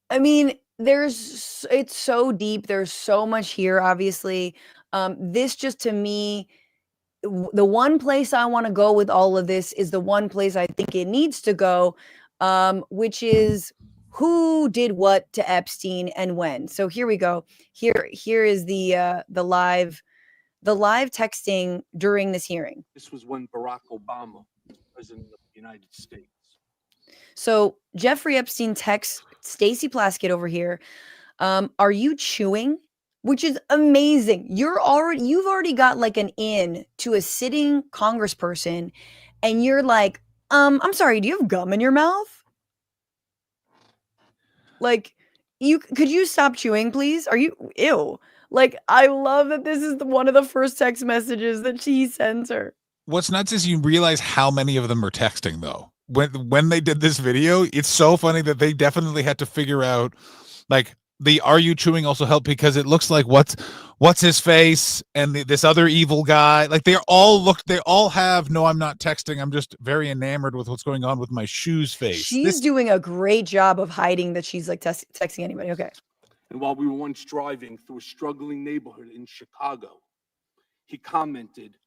I mean, it's so deep. There's so much here, obviously. This just, to me, the one place I want to go with all of this is the one place I think it needs to go, which is who did what to Epstein and when. So here we go. Here is the live texting during this hearing. This was when Barack Obama was president of the United States. So Jeffrey Epstein texts Stacey Plaskett over here. Are you chewing? Which is amazing. You've already got like an in to a sitting congressperson, and you're like, I'm sorry, do you have gum in your mouth? Like, could you stop chewing, please? Are you ew? Like, I love that this is one of the first text messages that she sends her. What's nuts is you realize how many of them are texting though. When they did this video, it's so funny that they definitely had to figure out, like, the "are you chewing" also helped because it looks like what's his face and this other evil guy, like they all have "no, I'm not texting, I'm just very enamored with what's going on with my shoes" face. She's doing a great job of hiding that she's like texting anybody. Okay. And while we were once driving through a struggling neighborhood in Chicago, he commented.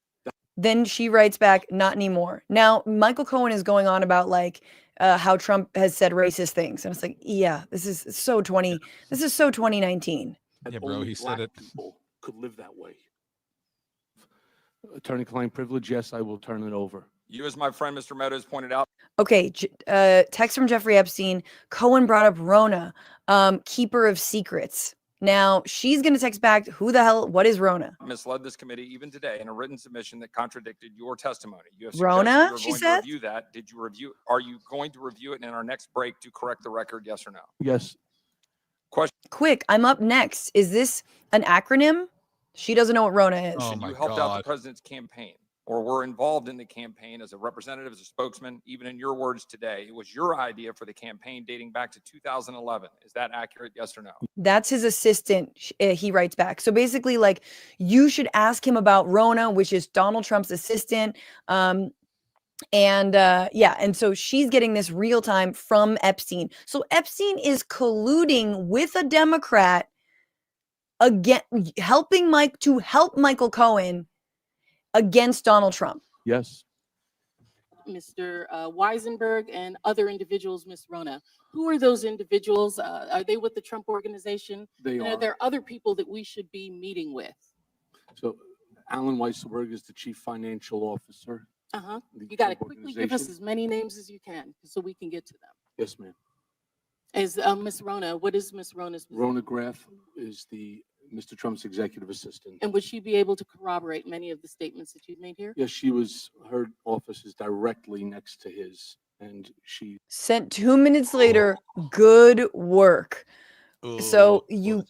Then she writes back, "not anymore." Now, Michael Cohen is going on about like how Trump has said racist things. And it's like, yeah, this is so 2019. Yeah, bro, he said it. People could live that way. Attorney-client privilege, yes, I will turn it over. You, as my friend, Mr. Meadows, pointed out. Okay, text from Jeffrey Epstein. Cohen brought up Ronna, keeper of secrets. Now, she's going to text back, what is Ronna? Misled this committee even today in a written submission that contradicted your testimony. You have Ronna, she said? Review that. Did you review? Are you going to review it in our next break to correct the record? Yes or no? Yes. Question. Quick, I'm up next. Is this an acronym? She doesn't know what Ronna is. Oh my you helped God. out the president's campaign, or were involved in the campaign as a representative, as a spokesman. Even in your words today, it was your idea for the campaign dating back to 2011. Is that accurate? Yes or no? That's his assistant. He writes back. So basically, like, you should ask him about Ronna, which is Donald Trump's assistant. And so she's getting this real time from Epstein. So Epstein is colluding with a Democrat again, helping Michael Cohen against Donald Trump. Yes. Mr. Weisenberg and other individuals, Ms. Ronna. Who are those individuals? Are they with the Trump organization? They and are. Are there other people that we should be meeting with? So Alan Weisselberg is the chief financial officer. Uh-huh. You got to quickly give us as many names as you can so we can get to them. Yes, ma'am. As Ms. Ronna, what is Ms. Ronna's position? Ronna Graff is Mr. Trump's executive assistant. And would she be able to corroborate many of the statements that you've made here? Yes, her office is directly next to his, and she Sent 2 minutes later. Good work. So this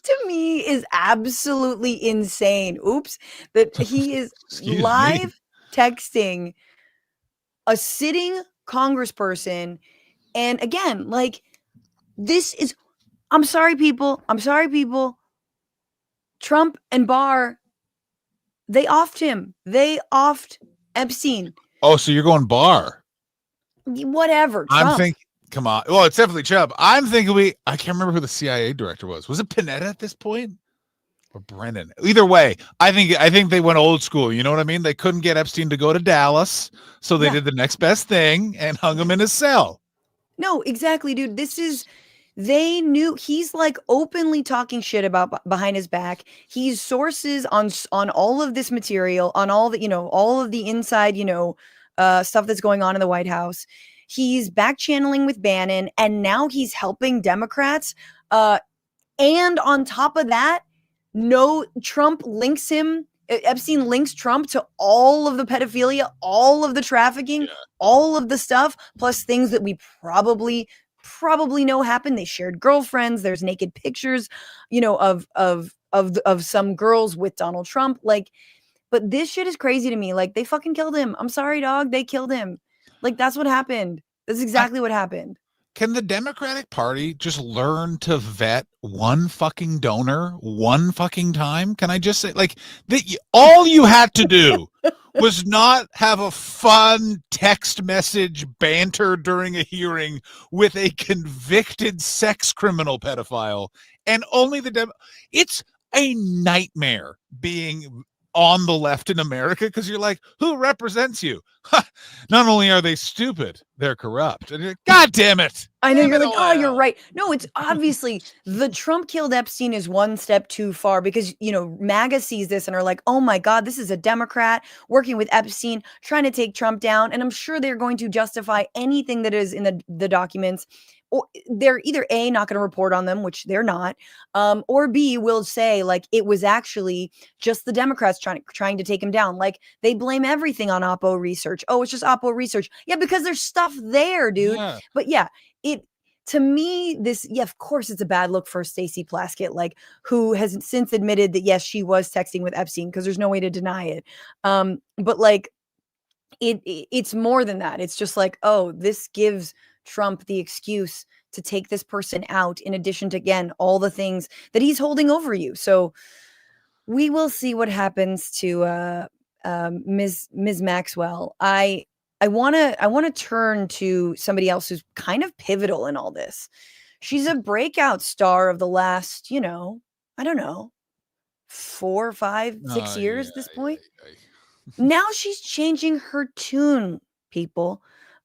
to me is absolutely insane. Oops, that he is live texting a sitting congressperson And again, like, this is, I'm sorry, people. Trump and Barr, they offed him. They offed Epstein. Oh, so you're going Barr. Whatever. I'm Trump. thinking, come on. Well, it's definitely Chubb. I'm thinking I can't remember who the CIA director was. Was it Panetta at this point? Or Brennan? Either way, I think they went old school. You know what I mean? They couldn't get Epstein to go to Dallas, so they did the next best thing and hung him in his cell. No, exactly, dude. They knew he's like openly talking shit about behind his back. He's sources on all of this material, on all the, all of the inside, stuff that's going on in the White House. He's back channeling with Bannon, and now he's helping Democrats. And on top of that, Epstein links Trump to all of the pedophilia, all of the trafficking, all of the stuff, plus things that we probably know happened. They shared girlfriends. There's naked pictures, of some girls with Donald Trump. Like, but this shit is crazy to me. Like, they fucking killed him. I'm sorry, dog. They killed him. Like, that's what happened. That's exactly what happened. Can the Democratic Party just learn to vet one fucking donor one fucking time? Can I just say, like, all you had to do was not have a fun text message banter during a hearing with a convicted sex criminal pedophile, and only it's a nightmare being on the left in America, because you're like, who represents you? Not only are they stupid, they're corrupt. And you're like, God damn it. I know, you're like, oh, you're right. No, it's obviously the Trump killed Epstein is one step too far, because, MAGA sees this and are like, oh my God, this is a Democrat working with Epstein, trying to take Trump down. And I'm sure they're going to justify anything that is in the documents. Or they're either A, not going to report on them, which they're not, or B, will say, like, it was actually just the Democrats trying to take him down. Like, they blame everything on Oppo research. Oh, it's just Oppo research. Yeah, because there's stuff there, dude. Yeah. But yeah, to me, of course, it's a bad look for Stacey Plaskett, like, who has since admitted that, yes, she was texting with Epstein, because there's no way to deny it. But like, it's more than that. It's just like, oh, this gives Trump the excuse to take this person out, in addition to, again, all the things that he's holding over you. So we will see what happens to Ms. Maxwell. I want to turn to somebody else who's kind of pivotal in all this. She's a breakout star of the last, I don't know, 4, 5, 6 years at this point. Now she's changing her tune, people.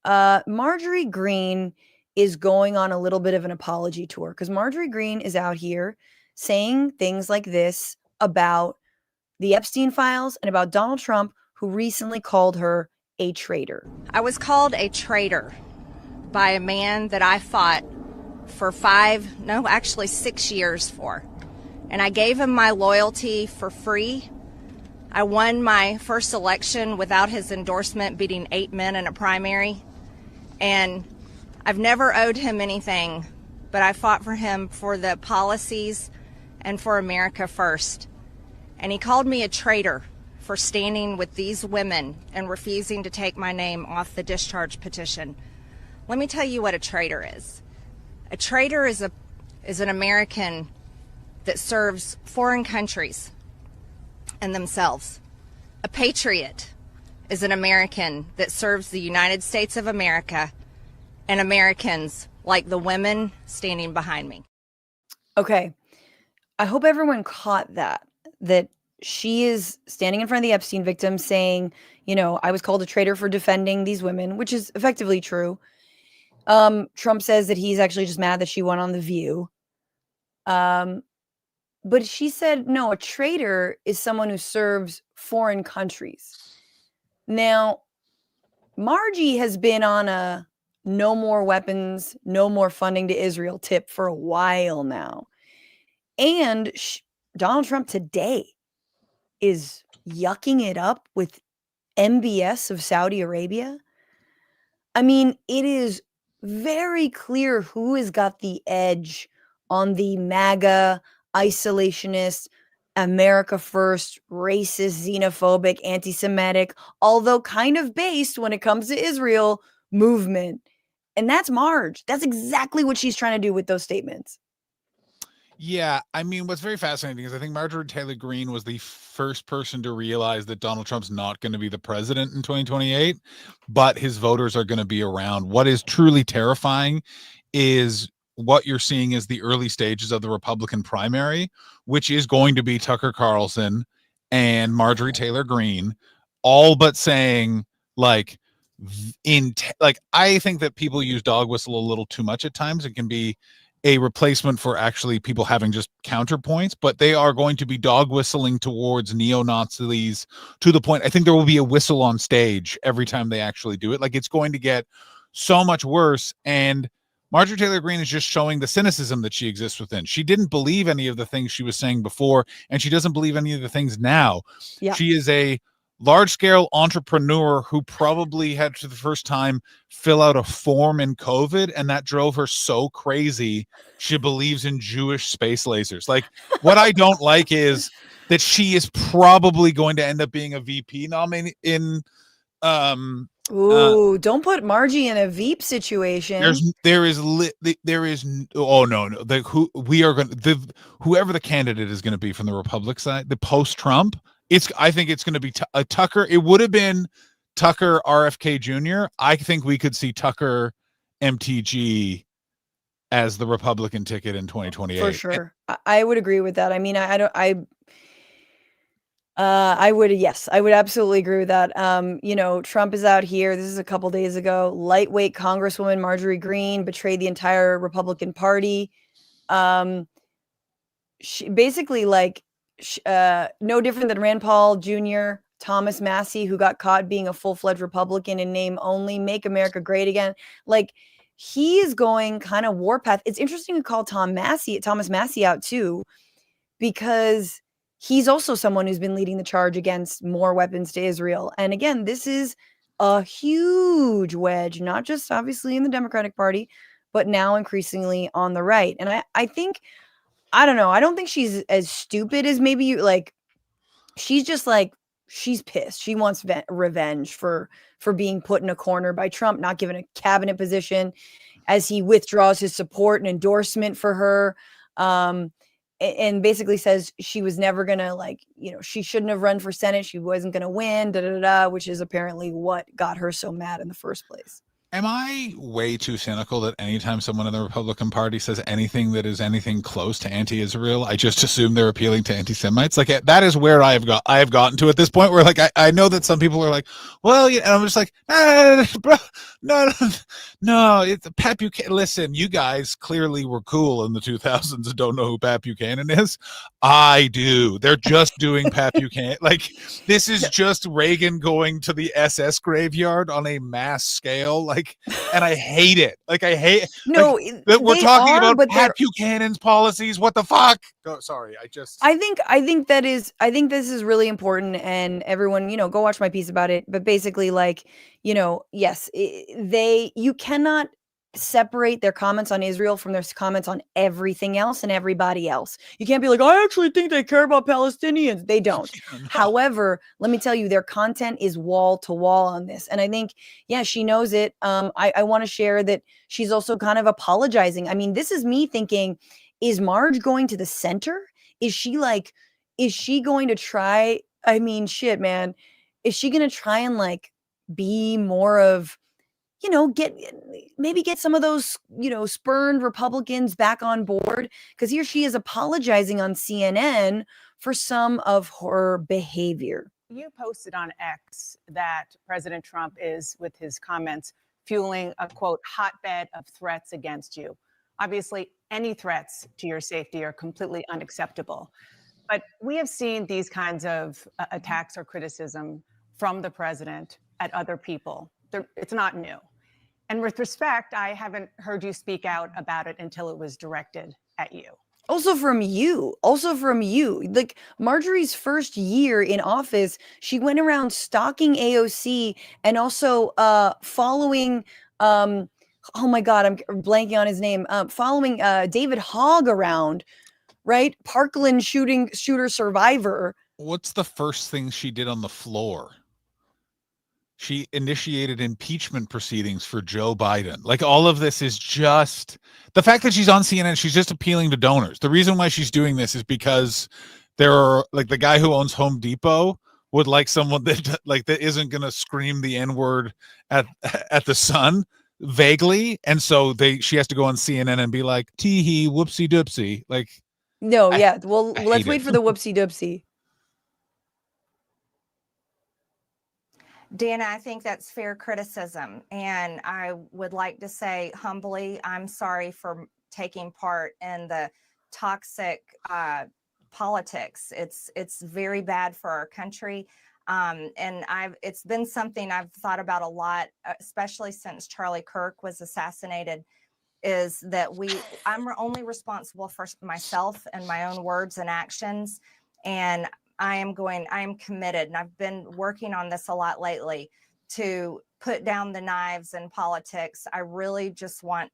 Marjorie Greene is going on a little bit of an apology tour, because Marjorie Greene is out here saying things like this about the Epstein files and about Donald Trump, who recently called her a traitor. I was called a traitor by a man that I fought for 6 years for. And I gave him my loyalty for free. I won my first election without his endorsement, beating 8 men in a primary. And I've never owed him anything, but I fought for him for the policies and for America first. And he called me a traitor for standing with these women and refusing to take my name off the discharge petition. Let me tell you what a traitor is. A traitor is an American that serves foreign countries and themselves. A patriot is an American that serves the United States of America and Americans like the women standing behind me. Okay. I hope everyone caught that she is standing in front of the Epstein victims saying, I was called a traitor for defending these women, which is effectively true. Trump says that he's actually just mad that she won on The View. But she said, no, a traitor is someone who serves foreign countries. Now, Margie has been on a no more weapons, no more funding to Israel tip for a while now. And Donald Trump today is yucking it up with MBS of Saudi Arabia. I mean, it is very clear who has got the edge on the MAGA, isolationist, America first, racist, xenophobic, anti-Semitic, although kind of based when it comes to Israel movement. And that's Marge. That's exactly what she's trying to do with those statements. Yeah, I mean, what's very fascinating is I think Marjorie Taylor Greene was the first person to realize that Donald Trump's not going to be the president in 2028, but his voters are going to be around. What is truly terrifying is what you're seeing is the early stages of the Republican primary, which is going to be Tucker Carlson and Marjorie Taylor Greene, all but saying like I think that people use dog whistle a little too much at times. It can be a replacement for actually people having just counterpoints, but they are going to be dog whistling towards neo-Nazis to the point I think there will be a whistle on stage every time they actually do it. Like, it's going to get so much worse. And Marjorie Taylor Greene is just showing the cynicism that she exists within. She didn't believe any of the things she was saying before, and she doesn't believe any of the things now. Yeah. She is a large-scale entrepreneur who probably had to the first time fill out a form in COVID, and that drove her so crazy she believes in Jewish space lasers. Like, what I don't like is that she is probably going to end up being a VP nominee in don't put Margie in a Veep situation. Whoever the candidate is going to be from the Republic side, the post-Trump, I think it's going to be Tucker. It would have been Tucker RFK Jr. I think we could see Tucker MTG as the Republican ticket in 2028. For sure. I would agree with that. I mean, I would absolutely agree with that. Trump is out here. This is a couple days ago. Lightweight Congresswoman Marjorie Greene betrayed the entire Republican Party. She basically no different than Rand Paul Jr., Thomas Massey, who got caught being a full-fledged Republican in name only, make America great again. Like, he is going kind of warpath. It's interesting to call Thomas Massey out too, because he's also someone who's been leading the charge against more weapons to Israel. And again, this is a huge wedge, not just obviously in the Democratic Party, but now increasingly on the right. And I think, I don't know, I don't think she's as stupid as maybe you like. She's just like, she's pissed. She wants revenge for being put in a corner by Trump, not given a cabinet position as he withdraws his support and endorsement for her. And basically says she was never going to she shouldn't have run for Senate. She wasn't going to win, which is apparently what got her so mad in the first place. Am I way too cynical that anytime someone in the Republican Party says anything that is anything close to anti-Israel, I just assume they're appealing to anti-Semites? Like, that is where I have gotten to at this point, where I know that some people are like, well, and I'm just like, no, it's Pat Buchanan. Listen, you guys clearly were cool in the 2000s and don't know who Pat Buchanan is. I do. They're just doing Pat Buchanan. Like, this is just Reagan going to the SS graveyard on a mass scale. And I hate it. We're talking about Pat Buchanan's policies. What the fuck? Oh, sorry. I think this is really important, and everyone, go watch my piece about it. But basically, yes, you cannot separate their comments on Israel from their comments on everything else and everybody else. You can't be like, I actually think they care about Palestinians. They don't. No. However, let me tell you, their content is wall to wall on this. And I think, yeah, she knows it. I want to share that she's also kind of apologizing. I mean, this is me thinking, is Marge going to the center? Is she going to try? I mean, shit, man. Is she going to try and be more of, get some of those, spurned Republicans back on board? Because here she is apologizing on CNN for some of her behavior. You posted on X that President Trump is, with his comments, fueling a, quote, hotbed of threats against you. Obviously, any threats to your safety are completely unacceptable. But we have seen these kinds of attacks or criticism from the president at other people. It's not new. And with respect, I haven't heard you speak out about it until it was directed at you. Also from you. Like, Marjorie's first year in office, she went around stalking AOC and also following, oh my God, I'm blanking on his name, following David Hogg around, right? Parkland shooter survivor. What's the first thing she did on the floor? she initiated impeachment proceedings for Joe Biden. Like, all of this is just the fact that she's on CNN. She's just appealing to donors. The reason why she's doing this is because there are, like, the guy who owns Home Depot would like someone that that isn't going to scream the N-word at the sun vaguely. And so she has to go on CNN and be like, tee hee, whoopsie doopsie. Like, No, yeah. Well, I let's hate wait it. for the whoopsie doopsie. Dana, I think that's fair criticism. And I would like to say humbly, I'm sorry for taking part in the toxic politics. It's very bad for our country. And it's been something I've thought about a lot, especially since Charlie Kirk was assassinated, is that I'm only responsible for myself and my own words and actions. And I am committed, and I've been working on this a lot lately, to put down the knives in politics. I really just want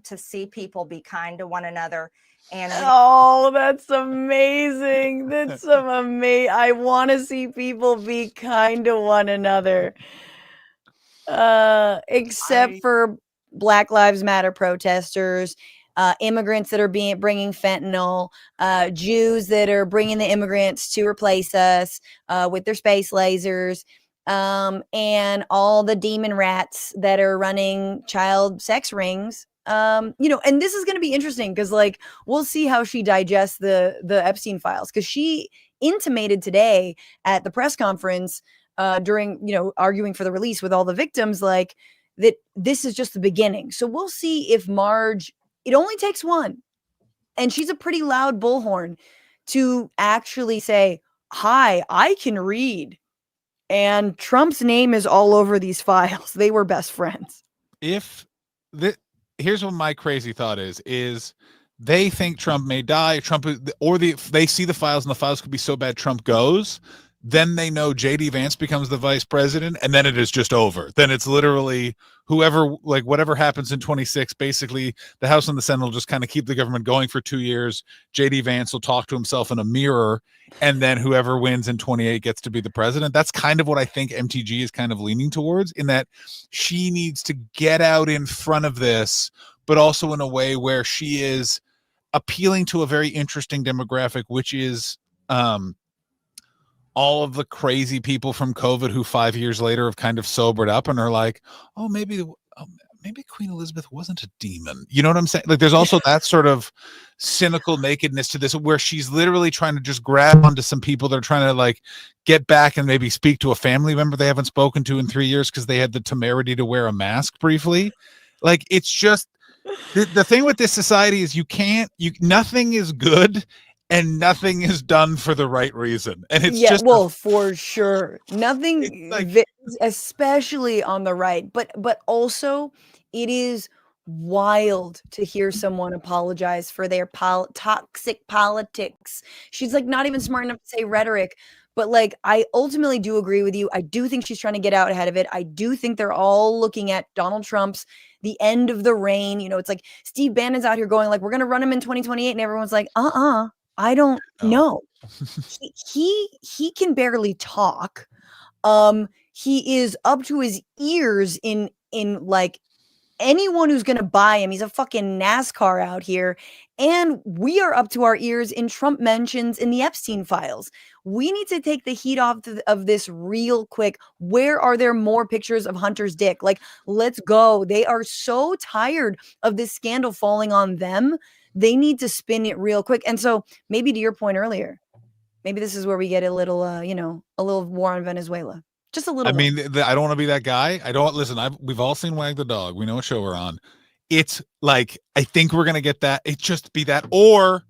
to see people be kind to one another. And oh, that's amazing. That's amazing. I want to see people be kind to one another. Except for Black Lives Matter protesters, immigrants that are bringing fentanyl, Jews that are bringing the immigrants to replace us with their space lasers, and all the demon rats that are running child sex rings. And this is going to be interesting because, like, we'll see how she digests the Epstein files, because she intimated today at the press conference during, arguing for the release with all the victims, like, that this is just the beginning. So we'll see if Marge, it only takes one, and she's a pretty loud bullhorn, to actually say, hi, I can read. And Trump's name is all over these files. They were best friends. Here's what my crazy thought is they think Trump may die, they see the files, and the files could be so bad Trump goes. Then they know JD Vance becomes the vice president, and then it is just over. Then it's literally whatever happens in 26, basically the House and the Senate will just kind of keep the government going for 2 years. JD Vance will talk to himself in a mirror, and then whoever wins in 28 gets to be the president. That's kind of what I think MTG is kind of leaning towards, in that she needs to get out in front of this, but also in a way where she is appealing to a very interesting demographic, which is all of the crazy people from COVID who 5 years later have kind of sobered up and are like, oh, maybe Queen Elizabeth wasn't a demon. You know what I'm saying? Like, there's also that sort of cynical nakedness to this, where she's literally trying to just grab onto some people that are trying to, like, get back and maybe speak to a family member they haven't spoken to in 3 years because they had the temerity to wear a mask briefly. Like, it's just the thing with this society is nothing is good. And nothing is done for the right reason. And it's for sure. Nothing, especially on the right. But also, it is wild to hear someone apologize for their toxic politics. She's, like, not even smart enough to say rhetoric. But, like, I ultimately do agree with you. I do think she's trying to get out ahead of it. I do think they're all looking at Donald Trump's the end of the reign. It's like Steve Bannon's out here going, like, we're going to run him in 2028. And everyone's like, I don't know. He can barely talk. He is up to his ears in like anyone who's going to buy him. He's a fucking NASCAR out here. And we are up to our ears in Trump mentions in the Epstein files. We need to take the heat off of this real quick. Where are there more pictures of Hunter's dick? Like, let's go. They are so tired of this scandal falling on them. They need to spin it real quick. And so maybe to your point earlier, maybe this is where we get a little, a little war on Venezuela. Just a little. I mean, I don't want to be that guy. We've all seen Wag the Dog. We know what show we're on. It's like, I think we're going to get that. It just be that, and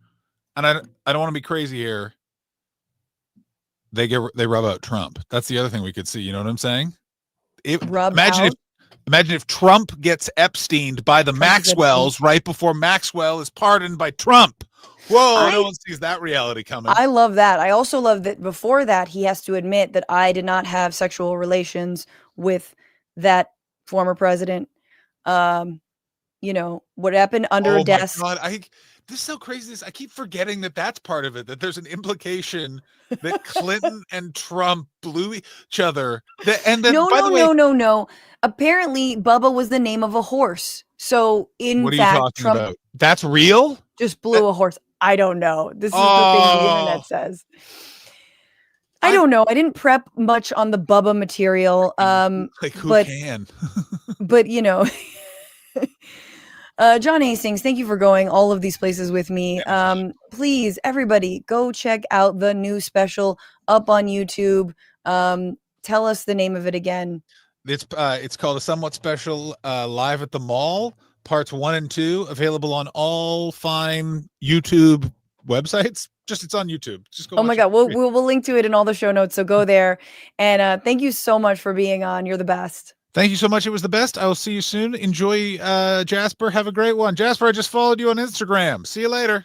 I don't want to be crazy here. They rub out Trump. That's the other thing we could see. You know what I'm saying? Imagine if Trump gets Epsteined by the Maxwells right before Maxwell is pardoned by Trump. Whoa, no one sees that reality coming. I love that. I also love that before that, he has to admit that I did not have sexual relations with that former president. What happened under a desk. God. this is so crazy. I keep forgetting that that's part of it, that there's an implication that Clinton and Trump blew each other. And then, by the way, no. Apparently, Bubba was the name of a horse. So, in what are fact, you talking Trump about? That's real? just blew a horse. I don't know. This is the thing the internet says. I don't know. I didn't prep much on the Bubba material. Like, who can? But, you know, John Hastings, thank you for going all of these places with me. Please, everybody, go check out the new special up on YouTube. Tell us the name of it again. It's called A Somewhat Special Live at the Mall, parts 1 and 2, available on all fine YouTube websites. It's on YouTube. Just go. Oh my God, we'll link to it in all the show notes. So go there, and thank you so much for being on. You're the best. Thank you so much. It was the best. I will see you soon. Enjoy, Jasper. Have a great one. Jasper, I just followed you on Instagram. See you later.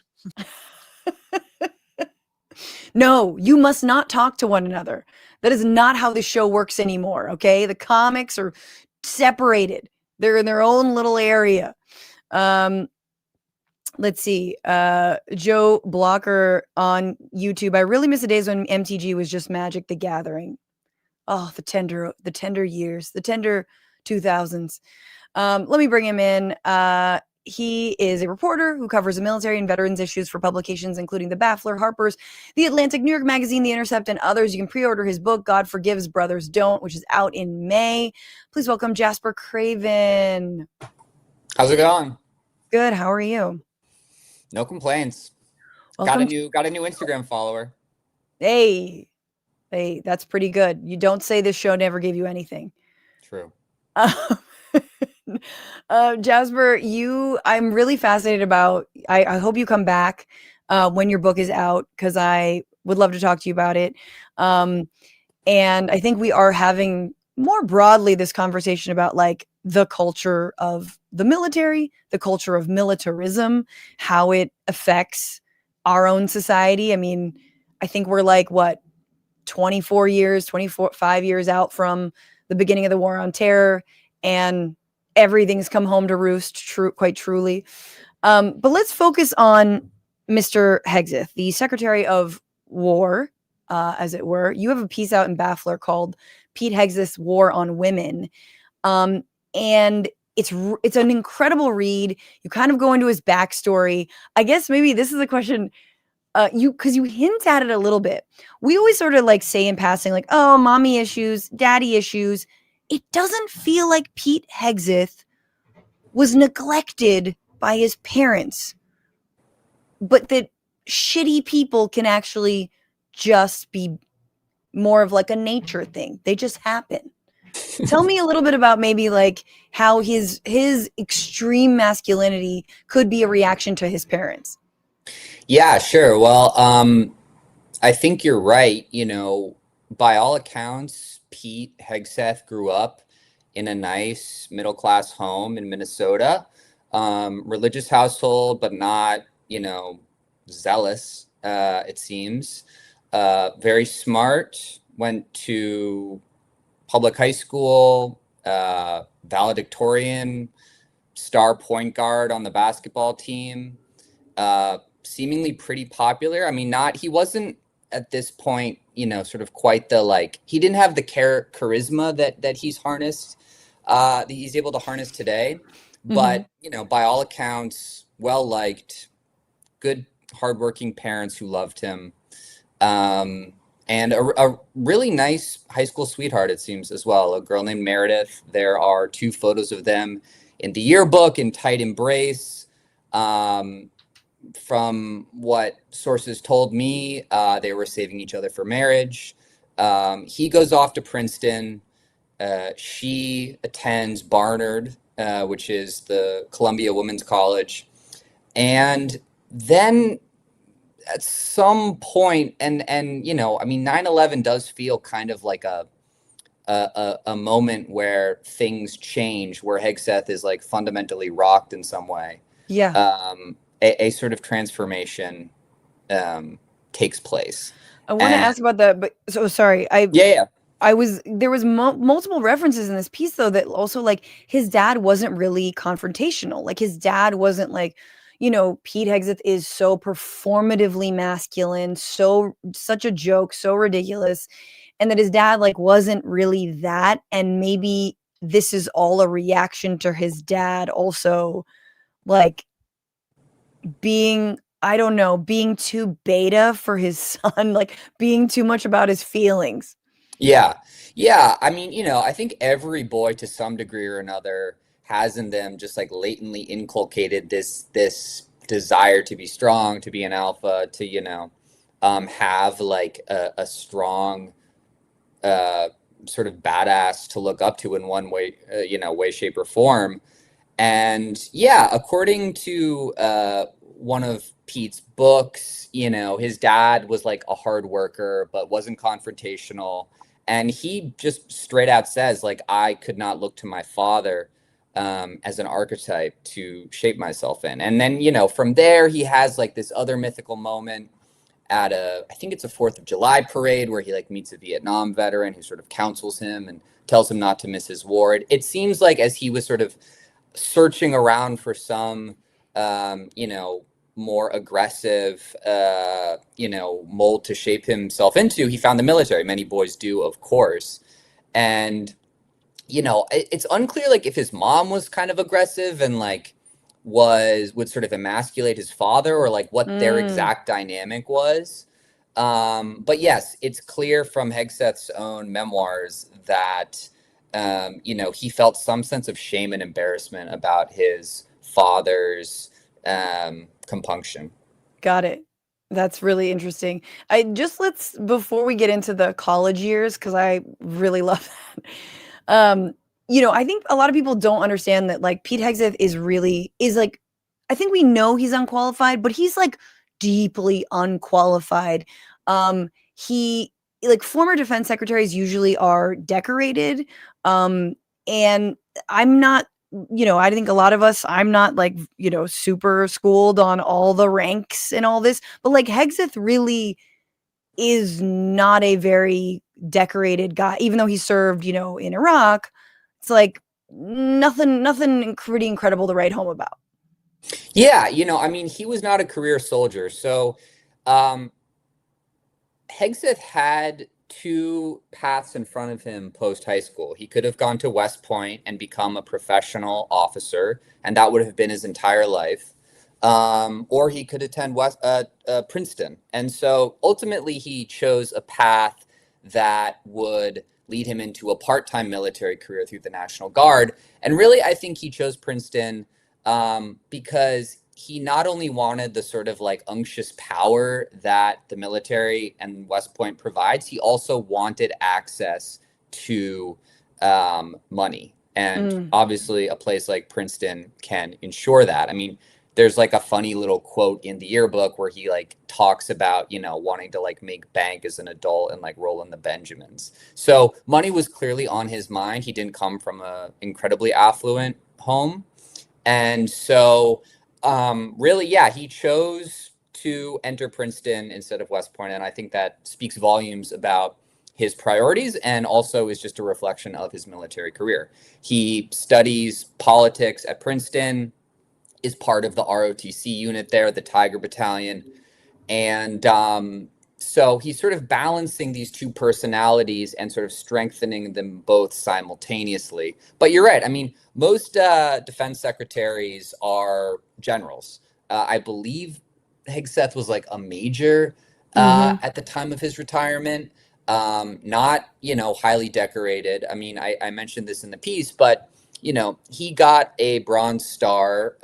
No, you must not talk to one another. That is not how the show works anymore, okay? The comics are separated. They're in their own little area. Let's see. Joe Blocker on YouTube. I really miss the days when MTG was just Magic the Gathering. Oh, the tender years, the tender 2000s. Let me bring him in. He is a reporter who covers the military and veterans issues for publications including The Baffler, Harper's, The Atlantic, New York Magazine, The Intercept, and others. You can pre-order his book, God Forgives, Brothers Don't, which is out in May. Please welcome Jasper Craven. How's it going? Good. How are you? No complaints. Welcome. Got a new Instagram follower. Hey, that's pretty good. You don't say this show never gave you anything. True. Jasper, I'm really fascinated about, I hope you come back when your book is out, because I would love to talk to you about it. And I think we are having more broadly this conversation about like the culture of the military, the culture of militarism, how it affects our own society. I mean, I think we're like, 25 years out from the beginning of the War on Terror, and everything's come home to roost, quite truly. But let's focus on Mr. Hegseth, the Secretary of War, as it were. You have a piece out in Baffler called Pete Hegseth's War on Women. And it's an incredible read. You kind of go into his backstory. I guess maybe this is a question, because you hint at it a little bit. We always sort of like say in passing, like, oh, mommy issues, daddy issues. It doesn't feel like Pete Hegseth was neglected by his parents, but that shitty people can actually just be more of like a nature thing. They just happen. Tell me a little bit about maybe like how his extreme masculinity could be a reaction to his parents. Yeah, sure. Well, I think you're right. You know, by all accounts, Pete Hegseth grew up in a nice middle-class home in Minnesota, religious household, but not, zealous, it seems. Very smart, went to public high school, valedictorian, star point guard on the basketball team, seemingly pretty popular. I mean, he wasn't at this point, sort of quite the, he didn't have the charisma that he's harnessed, that he's able to harness today. But, by all accounts, well-liked, good, hardworking parents who loved him. And a really nice high school sweetheart, it seems, as well, a girl named Meredith. There are 2 photos of them in the yearbook in tight embrace. From what sources told me, they were saving each other for marriage. He goes off to Princeton. She attends Barnard, which is the Columbia Women's College. And then at some point, and 9/11 does feel kind of like a moment where things change, where Hegseth is like fundamentally rocked in some way. Yeah. A sort of transformation takes place. I want to ask about that, but so sorry. There was multiple references in this piece, though, that also like his dad wasn't really confrontational. Like his dad wasn't like, Pete Hegseth is so performatively masculine, such a joke, so ridiculous, and that his dad like wasn't really that, and maybe this is all a reaction to his dad also like being, I don't know, being too beta for his son, like being too much about his feelings. Yeah. Yeah. I mean, I think every boy to some degree or another has in them just like latently inculcated this desire to be strong, to be an alpha, to, have like a strong sort of badass to look up to in one way, way, shape, or form. And yeah, according to one of Pete's books, his dad was like a hard worker, but wasn't confrontational. And he just straight out says, like, I could not look to my father as an archetype to shape myself in. And then, from there, he has like this other mythical moment at I think it's a 4th of July parade where he like meets a Vietnam veteran who sort of counsels him and tells him not to miss his war. It seems like as he was sort of searching around for some, more aggressive, mold to shape himself into, he found the military. Many boys do, of course. And, it's unclear, like, if his mom was kind of aggressive and, like, would sort of emasculate his father, or, like, what their exact dynamic was. But yes, it's clear from Hegseth's own memoirs that, he felt some sense of shame and embarrassment about his father's compunction. Got it. That's really interesting. Before we get into the college years, because I really love that. I think a lot of people don't understand that like Pete Hegseth is like, I think we know he's unqualified, but he's like deeply unqualified. He like former defense secretaries usually are decorated. And I'm not, I think a lot of us, I'm not like, super schooled on all the ranks and all this, but like Hegseth really is not a very decorated guy, even though he served, in Iraq. It's like nothing pretty incredible to write home about. Yeah, I mean, he was not a career soldier. So Hegseth had two paths in front of him post high school. He could have gone to West Point and become a professional officer, and that would have been his entire life. Or he could attend Princeton. And so ultimately he chose a path that would lead him into a part-time military career through the National Guard. And really, I think he chose Princeton because he not only wanted the sort of like unctuous power that the military and West Point provides, he also wanted access to money. And obviously a place like Princeton can ensure that. I mean, there's like a funny little quote in the yearbook where he like talks about, wanting to like make bank as an adult and like roll in the Benjamins. So money was clearly on his mind. He didn't come from a incredibly affluent home. And so really, yeah, he chose to enter Princeton instead of West Point. And I think that speaks volumes about his priorities and also is just a reflection of his military career. He studies politics at Princeton, is part of the ROTC unit there, the Tiger Battalion. And so he's sort of balancing these two personalities and sort of strengthening them both simultaneously. But you're right. I mean, most defense secretaries are generals. I believe Hegseth was like a major at the time of his retirement. Not, highly decorated. I mean, I mentioned this in the piece, but he got a Bronze Star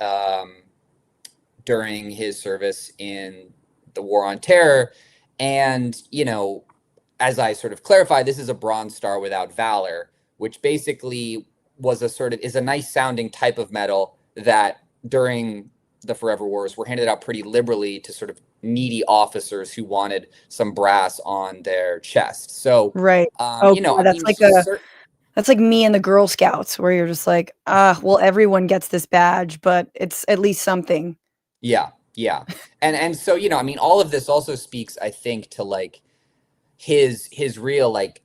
during his service in the War on Terror. And, as I sort of clarify, this is a Bronze Star without valor, which basically is a nice sounding type of medal that during the Forever Wars were handed out pretty liberally to sort of needy officers who wanted some brass on their chest. So, right. That's like me and the Girl Scouts, where you're just like, well, everyone gets this badge, but it's at least something. Yeah. Yeah. And so, I mean, all of this also speaks, I think, to like his real like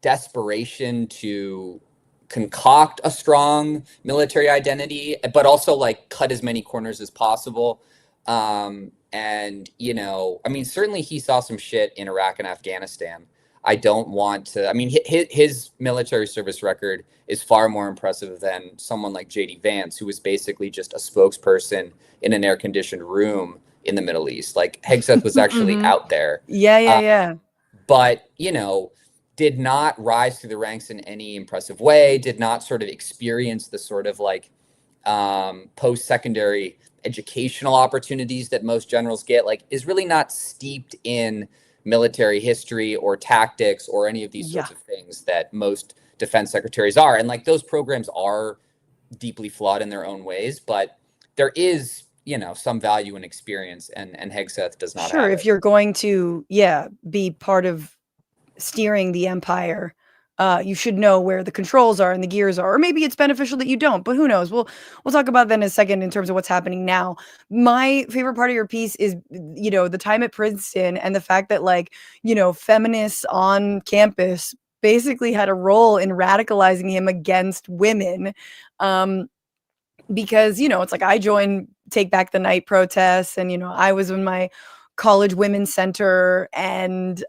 desperation to concoct a strong military identity, but also like cut as many corners as possible. And, you know, I mean, certainly he saw some shit in Iraq and Afghanistan. I don't want to, I mean, his military service record is far more impressive than someone like JD Vance, who was basically just a spokesperson in an air conditioned room in the Middle East. Like Hegseth was actually out there. Yeah. But, you know, did not rise through the ranks in any impressive way, did not sort of experience the sort of like post-secondary educational opportunities that most generals get, like is really not steeped in military history or tactics or any of these sorts of things that most defense secretaries are. And like those programs are deeply flawed in their own ways, but there is, you know, some value in experience, and Hegseth does not have if it. you're going to be part of steering the empire, you should know where the controls are and the gears are, or maybe it's beneficial that you don't, but who knows? We'll talk about that in a second in terms of what's happening now. My favorite part of your piece is, you know, the time at Princeton and the fact that, like, you know, feminists on campus basically had a role in radicalizing him against women. Because, you know, it's like I joined Take Back the Night protests, and, you know, I was in my college women's center, and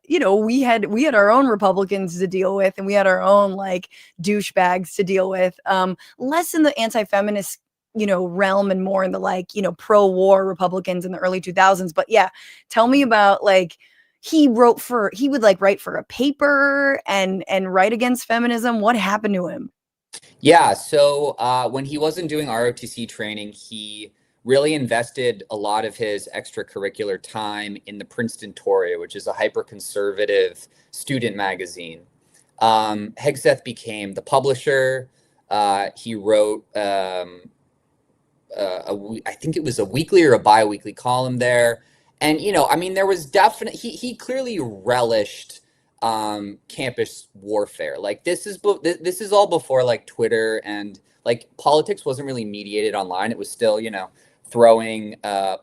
you know, we had our own Republicans to deal with, and we had our own like douchebags to deal with, less in the anti-feminist, you know, realm, and more in the like, you know, pro-war Republicans in the early 2000s. But yeah, tell me about, like, he would like write for a paper and write against feminism. What happened to him? Yeah, so when he wasn't doing ROTC training, he really invested a lot of his extracurricular time in the Princeton Tory, which is a hyper-conservative student magazine. Hegseth became the publisher. He wrote, I think it was a weekly or a bi-weekly column there. And, you know, I mean, there was definitely, he clearly relished campus warfare. Like this is all before like Twitter, and like politics wasn't really mediated online. It was still, you know, throwing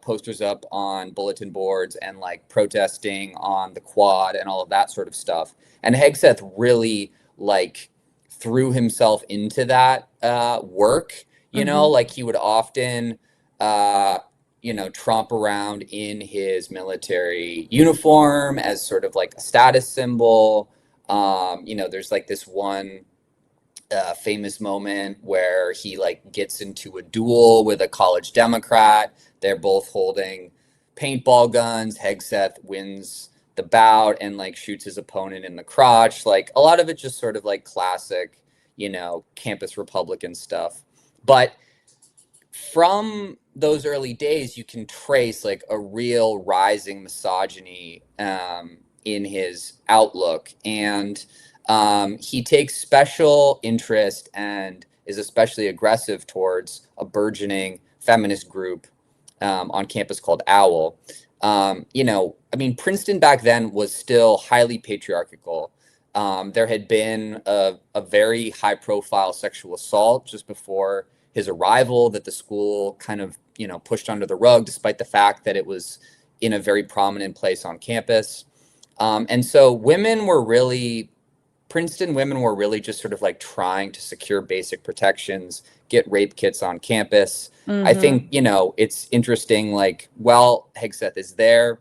posters up on bulletin boards and like protesting on the quad and all of that sort of stuff. And Hegseth really like threw himself into that work, you know, like he would often you know, tromp around in his military uniform as sort of like a status symbol. You know, there's like this one famous moment where he like gets into a duel with a college Democrat. They're both holding paintball guns. Hegseth wins the bout and like shoots his opponent in the crotch. Like a lot of it just sort of like classic, you know, campus Republican stuff. But from those early days, you can trace like a real rising misogyny in his outlook. And he takes special interest and is especially aggressive towards a burgeoning feminist group on campus called OWL. You know, I mean, Princeton back then was still highly patriarchal. There had been a very high profile sexual assault just before his arrival that the school kind of, you know, pushed under the rug, despite the fact that it was in a very prominent place on campus. And so Princeton women were really just sort of like trying to secure basic protections, get rape kits on campus. I think, you know, it's interesting, like, while Hegseth is there,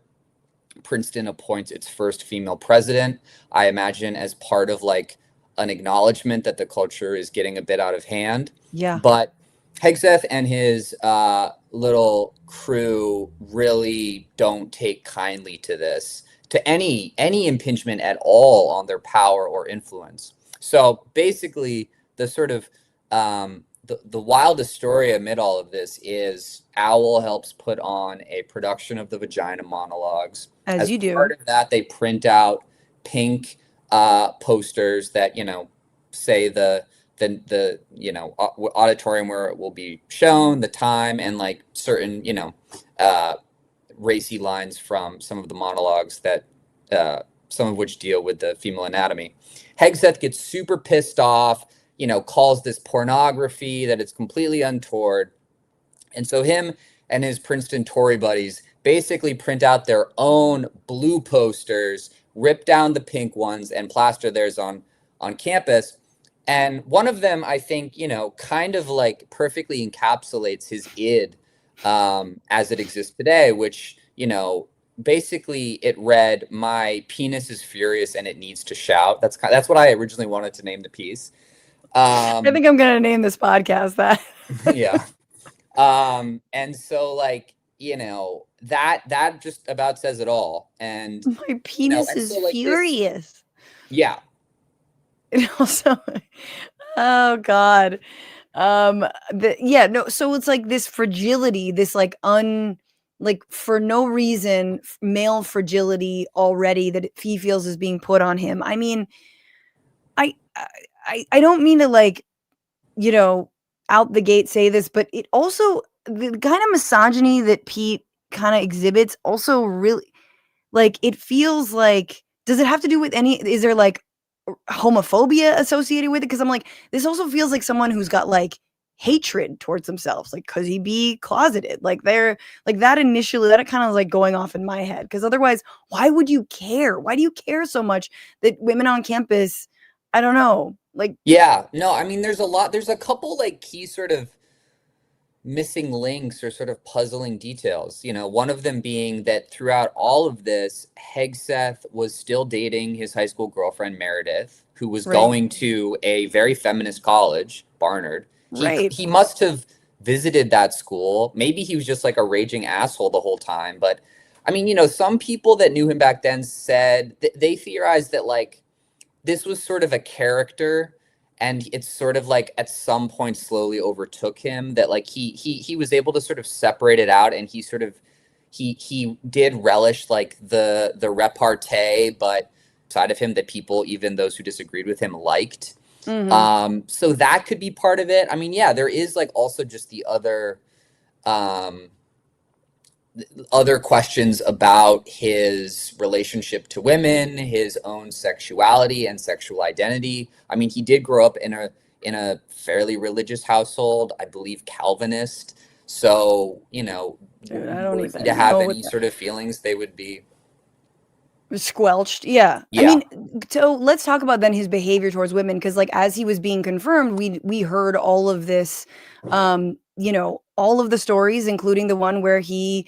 Princeton appoints its first female president, I imagine as part of like an acknowledgement that the culture is getting a bit out of hand. Yeah. But Hegseth and his little crew really don't take kindly to this, to any impingement at all on their power or influence. So basically, the sort of the wildest story amid all of this is OWL helps put on a production of the Vagina Monologues. As you do. Part of that, they print out pink posters that, you know, say the you know, auditorium where it will be shown, the time, and like certain, you know, racy lines from some of the monologues that some of which deal with the female anatomy. Hegseth gets super pissed off, you know, calls this pornography, that it's completely untoward. And so him and his Princeton Tory buddies basically print out their own blue posters, rip down the pink ones, and plaster theirs on campus. And one of them, I think, kind of like perfectly encapsulates his id as it exists today, which, basically it read, "My penis is furious and it needs to shout." That's what I originally wanted to name the piece. I think I'm going to name this podcast that. Yeah. And so like, that just about says it all. And my penis is so, like, furious. Yeah. And also, oh God. So it's like this fragility, this like like for no reason, male fragility already that he feels is being put on him. I mean, I don't mean to like, out the gate say this, but it also, the kind of misogyny that Pete kind of exhibits also really, like, it feels like, does it have to do with is there like homophobia associated with it? Because I'm like, this also feels like someone who's got like hatred towards themselves, like, could he be closeted? Like, they're like that initially, that kind of like going off in my head, because otherwise, why would you care? Why do you care so much that women on campus, I don't know, like, Yeah, no, I mean, there's a couple like key sort of missing links or sort of puzzling details. One of them being that throughout all of this, Hegseth was still dating his high school girlfriend, Meredith, who was Right. going to a very feminist college, Barnard. Right. He must have visited that school. Maybe he was just like a raging asshole the whole time. But I mean, some people that knew him back then said they theorized that like this was sort of a character, and it's sort of like at some point slowly overtook him, that like he was able to sort of separate it out, and he sort of he did relish like the repartee, but side of him that people, even those who disagreed with him, liked. Mhm. So that could be part of it. I mean, yeah, there is like also just the other questions about his relationship to women, his own sexuality and sexual identity. I mean, he did grow up in a fairly religious household, I believe Calvinist. So, Dude, I were don't he even to have know any what sort of feelings, they would be squelched. Yeah. I Yeah. mean, so let's talk about then his behavior towards women, because like as he was being confirmed, we heard all of this, all of the stories, including the one where he,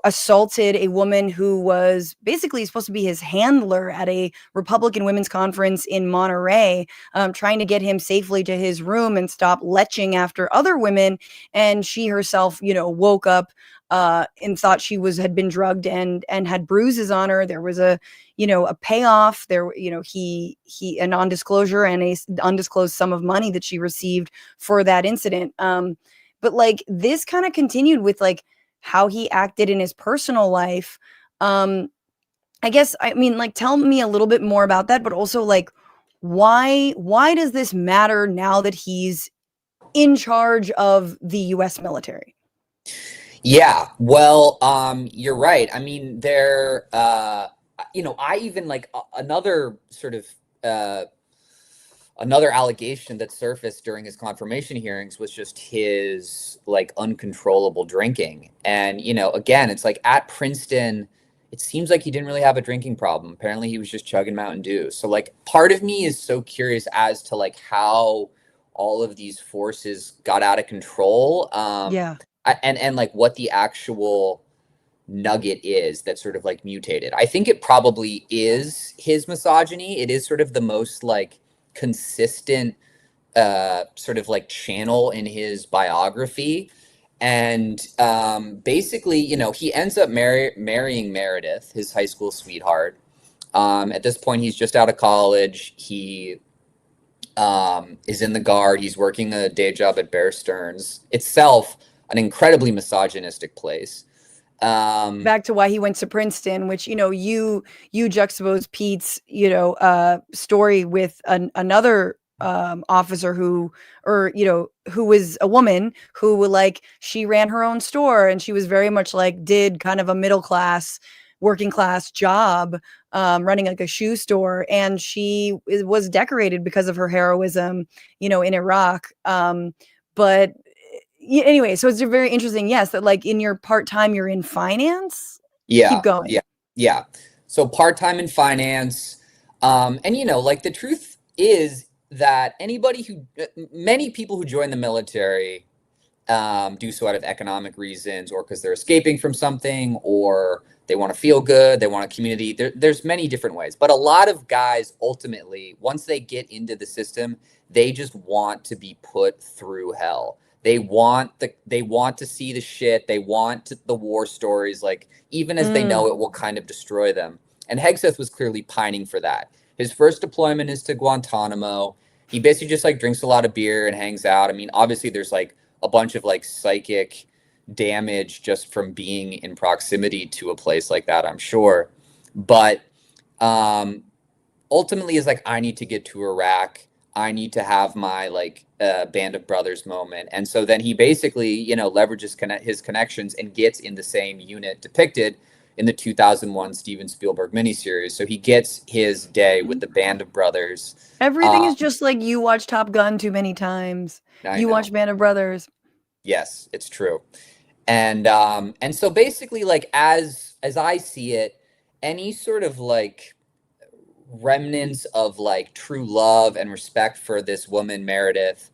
assaulted a woman who was basically supposed to be his handler at a Republican women's conference in Monterey, trying to get him safely to his room and stop leching after other women. And she herself, woke up and thought she had been drugged and had bruises on her. There was a payoff there, he a non-disclosure and a undisclosed sum of money that she received for that incident. But like this kind of continued with like how he acted in his personal life. I guess, I mean, like, tell me a little bit more about that, but also like, why does this matter now that he's in charge of the US military? Yeah, well, you're right. I mean, I even like another sort of another allegation that surfaced during his confirmation hearings was just his like uncontrollable drinking. And, again, it's like at Princeton, it seems like he didn't really have a drinking problem. Apparently he was just chugging Mountain Dew. So like part of me is so curious as to like how all of these forces got out of control. Yeah. And like what the actual nugget is that sort of like mutated. I think it probably is his misogyny. It is sort of the most like consistent sort of like channel in his biography. And basically, he ends up marrying Meredith, his high school sweetheart. At this point, he's just out of college. He is in the Guard. He's working a day job at Bear Stearns. Itself, an incredibly misogynistic place. Back to why he went to Princeton, which, you juxtapose Pete's, story with another officer who was a woman who like, she ran her own store and she was very much like did kind of a middle class, working class job, running like a shoe store. And she was decorated because of her heroism, in Iraq. But anyway, so it's very interesting. Yes, that like in your part-time, you're in finance. Yeah. Keep going. Yeah. So part-time in finance. And like the truth is that many people who join the military do so out of economic reasons, or because they're escaping from something, or they want to feel good, they want a community. There's many different ways. But a lot of guys, ultimately, once they get into the system, they just want to be put through hell. They want to see the shit. They want the war stories, like, even as they know it will kind of destroy them. And Hegseth was clearly pining for that. His first deployment is to Guantanamo. He basically just like drinks a lot of beer and hangs out. I mean, obviously there's like a bunch of like psychic damage just from being in proximity to a place like that, I'm sure. But ultimately is like, I need to get to Iraq. I need to have my like Band of Brothers moment. And so then he basically, you know, leverages his connections and gets in the same unit depicted in the 2001 Steven Spielberg miniseries. So he gets his day with the Band of Brothers. Everything is just like, you watch Top Gun too many times. You watch Band of Brothers. Yes, it's true. And so basically, like, as I see it, any sort of like remnants of like true love and respect for this woman, Meredith,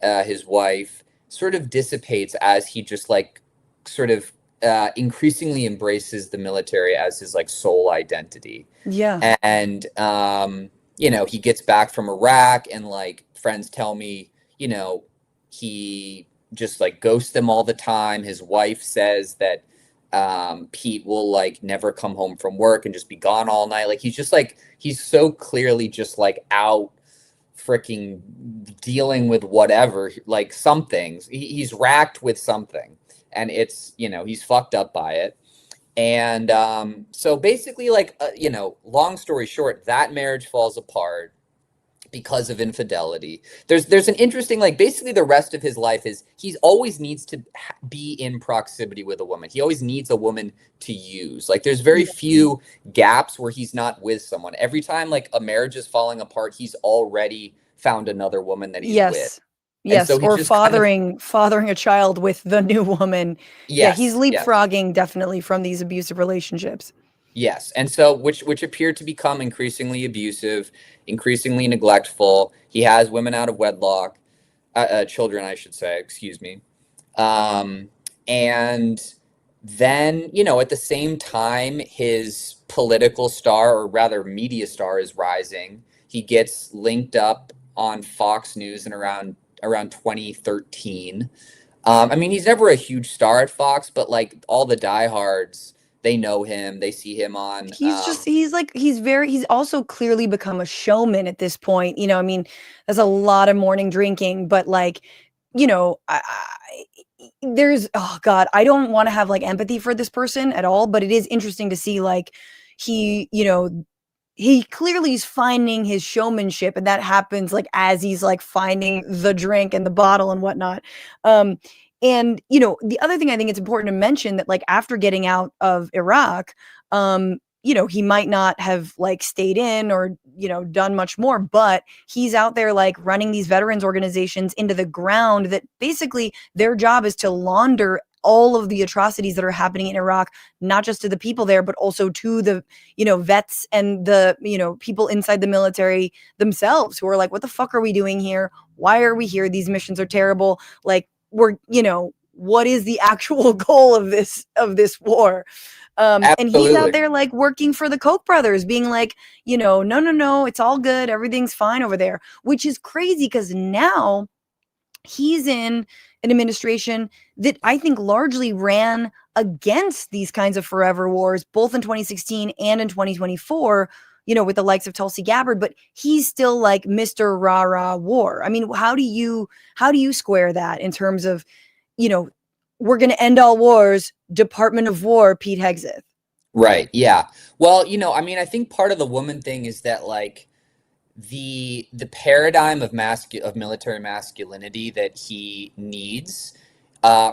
his wife, sort of dissipates as he just like sort of increasingly embraces the military as his like sole identity. Yeah. And you know, he gets back from Iraq, and like friends tell me, you know, he just like ghosts them all the time. His wife says that Pete will like never come home from work and just be gone all night. Like, he's just like, he's so clearly just like out freaking dealing with whatever, like something. He's racked with something, and it's, you know, he's fucked up by it. And so basically, like, you know, long story short, that marriage falls apart because of infidelity. There's an interesting, like, basically the rest of his life is he's always needs to be in proximity with a woman. He always needs a woman to use. Like, there's very few gaps where he's not with someone. Every time like a marriage is falling apart, he's already found another woman that he's with. Yes, so or fathering a child with the new woman. Yeah, he's leapfrogging definitely from these abusive relationships. Yes, and so which appear to become increasingly abusive, increasingly neglectful. He has women out of wedlock, children, I should say, excuse me. And then, you know, at the same time, his political star, or rather media star, is rising. He gets linked up on Fox News in around 2013. I mean, he's never a huge star at Fox, but like all the diehards, they know him, they see him on. He's also clearly become a showman at this point. You know, I mean, there's a lot of morning drinking, but like, you know, there's, oh God, I don't want to have like empathy for this person at all, but it is interesting to see like he, you know, he clearly is finding his showmanship, and that happens like as he's like finding the drink and the bottle and whatnot. And, you know, the other thing I think it's important to mention that like after getting out of Iraq, you know, he might not have like stayed in or, you know, done much more, but he's out there like running these veterans organizations into the ground that basically their job is to launder all of the atrocities that are happening in Iraq, not just to the people there, but also to the, you know, vets and the, you know, people inside the military themselves who are like, what the fuck are we doing here? Why are we here? These missions are terrible. Like, we're, you know, what is the actual goal of this war? And he's out there like working for the Koch brothers, being like, you know, no, it's all good. Everything's fine over there, which is crazy because now he's in an administration that I think largely ran against these kinds of forever wars, both in 2016 and in 2024, you know, with the likes of Tulsi Gabbard, but he's still like Mr. Rah-Rah war. I mean, how do you square that in terms of, you know, we're going to end all wars, Department of War, Pete Hegseth? Right. Yeah. Well, you know, I mean, I think part of the woman thing is that like the paradigm of military masculinity that he needs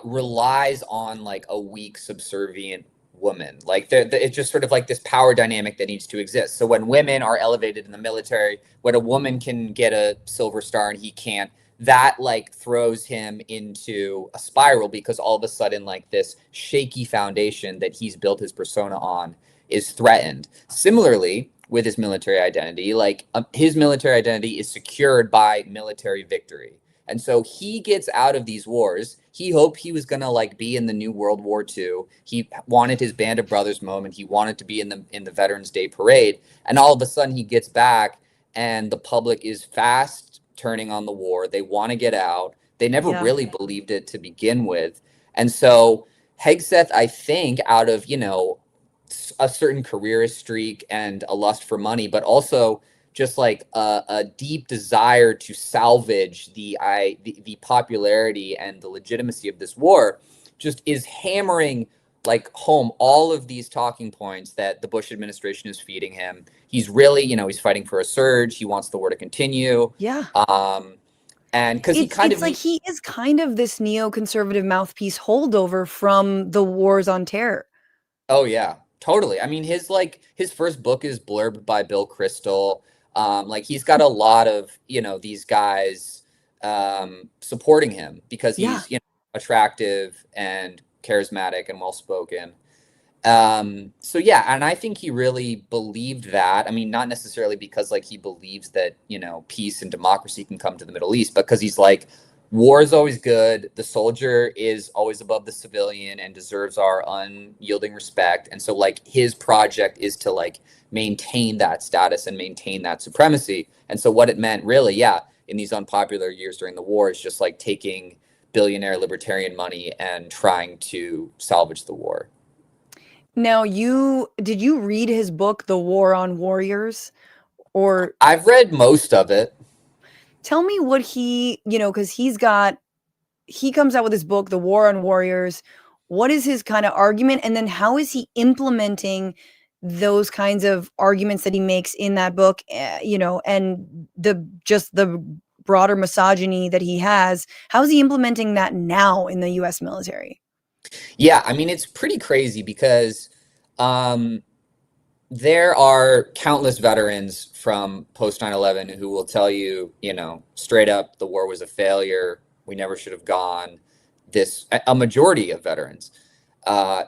relies on like a weak, subservient woman. Like it's just sort of like this power dynamic that needs to exist. So when women are elevated in the military, when a woman can get a silver star and he can't, that like throws him into a spiral, because all of a sudden like this shaky foundation that he's built his persona on is threatened. Similarly, with his military identity. Like his military identity is secured by military victory. And so he gets out of these wars. He hoped he was going to like be in the new World War II. He wanted his Band of Brothers moment. He wanted to be in the Veterans Day parade. And all of a sudden he gets back and the public is fast turning on the war. They want to get out. They never really believed it to begin with. And so Hegseth, I think, out of, you know, a certain careerist streak and a lust for money, but also just like a deep desire to salvage the popularity and the legitimacy of this war, just is hammering like home all of these talking points that the Bush administration is feeding him. He's really, you know, he's fighting for a surge. He wants the war to continue. Yeah. And because he kind of like he is kind of this neoconservative mouthpiece holdover from the wars on terror. Oh yeah, totally. I mean, his first book is Blurb by Bill Kristol. Like he's got a lot of, you know, these guys supporting him because he's, you know, attractive and charismatic and well-spoken. So yeah, and I think he really believed that. I mean, not necessarily because like he believes that, you know, peace and democracy can come to the Middle East, because he's like, war is always good. The soldier is always above the civilian and deserves our unyielding respect. And so like his project is to like maintain that status and maintain that supremacy. And so what it meant really, in these unpopular years during the war is just like taking billionaire libertarian money and trying to salvage the war. Now, did you read his book, The War on Warriors? Or I've read most of it. Tell me what he, you know, because he comes out with his book, The War on Warriors. What is his kind of argument? And then how is he implementing those kinds of arguments that he makes in that book, you know, and the broader misogyny that he has? How is he implementing that now in the US military? Yeah, I mean, it's pretty crazy because there are countless veterans from post 9/11 who will tell you, you know, straight up, the war was a failure. We never should have gone. A majority of veterans,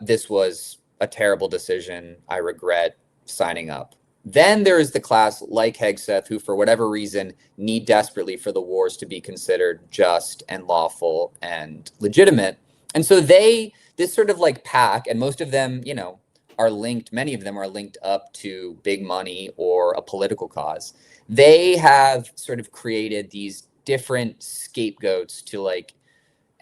this was a terrible decision. I regret signing up. Then there is the class like Hegseth who, for whatever reason, need desperately for the wars to be considered just and lawful and legitimate. And so this sort of like pack, and most of them, you know, many of them are linked up to big money or a political cause. They have sort of created these different scapegoats to like,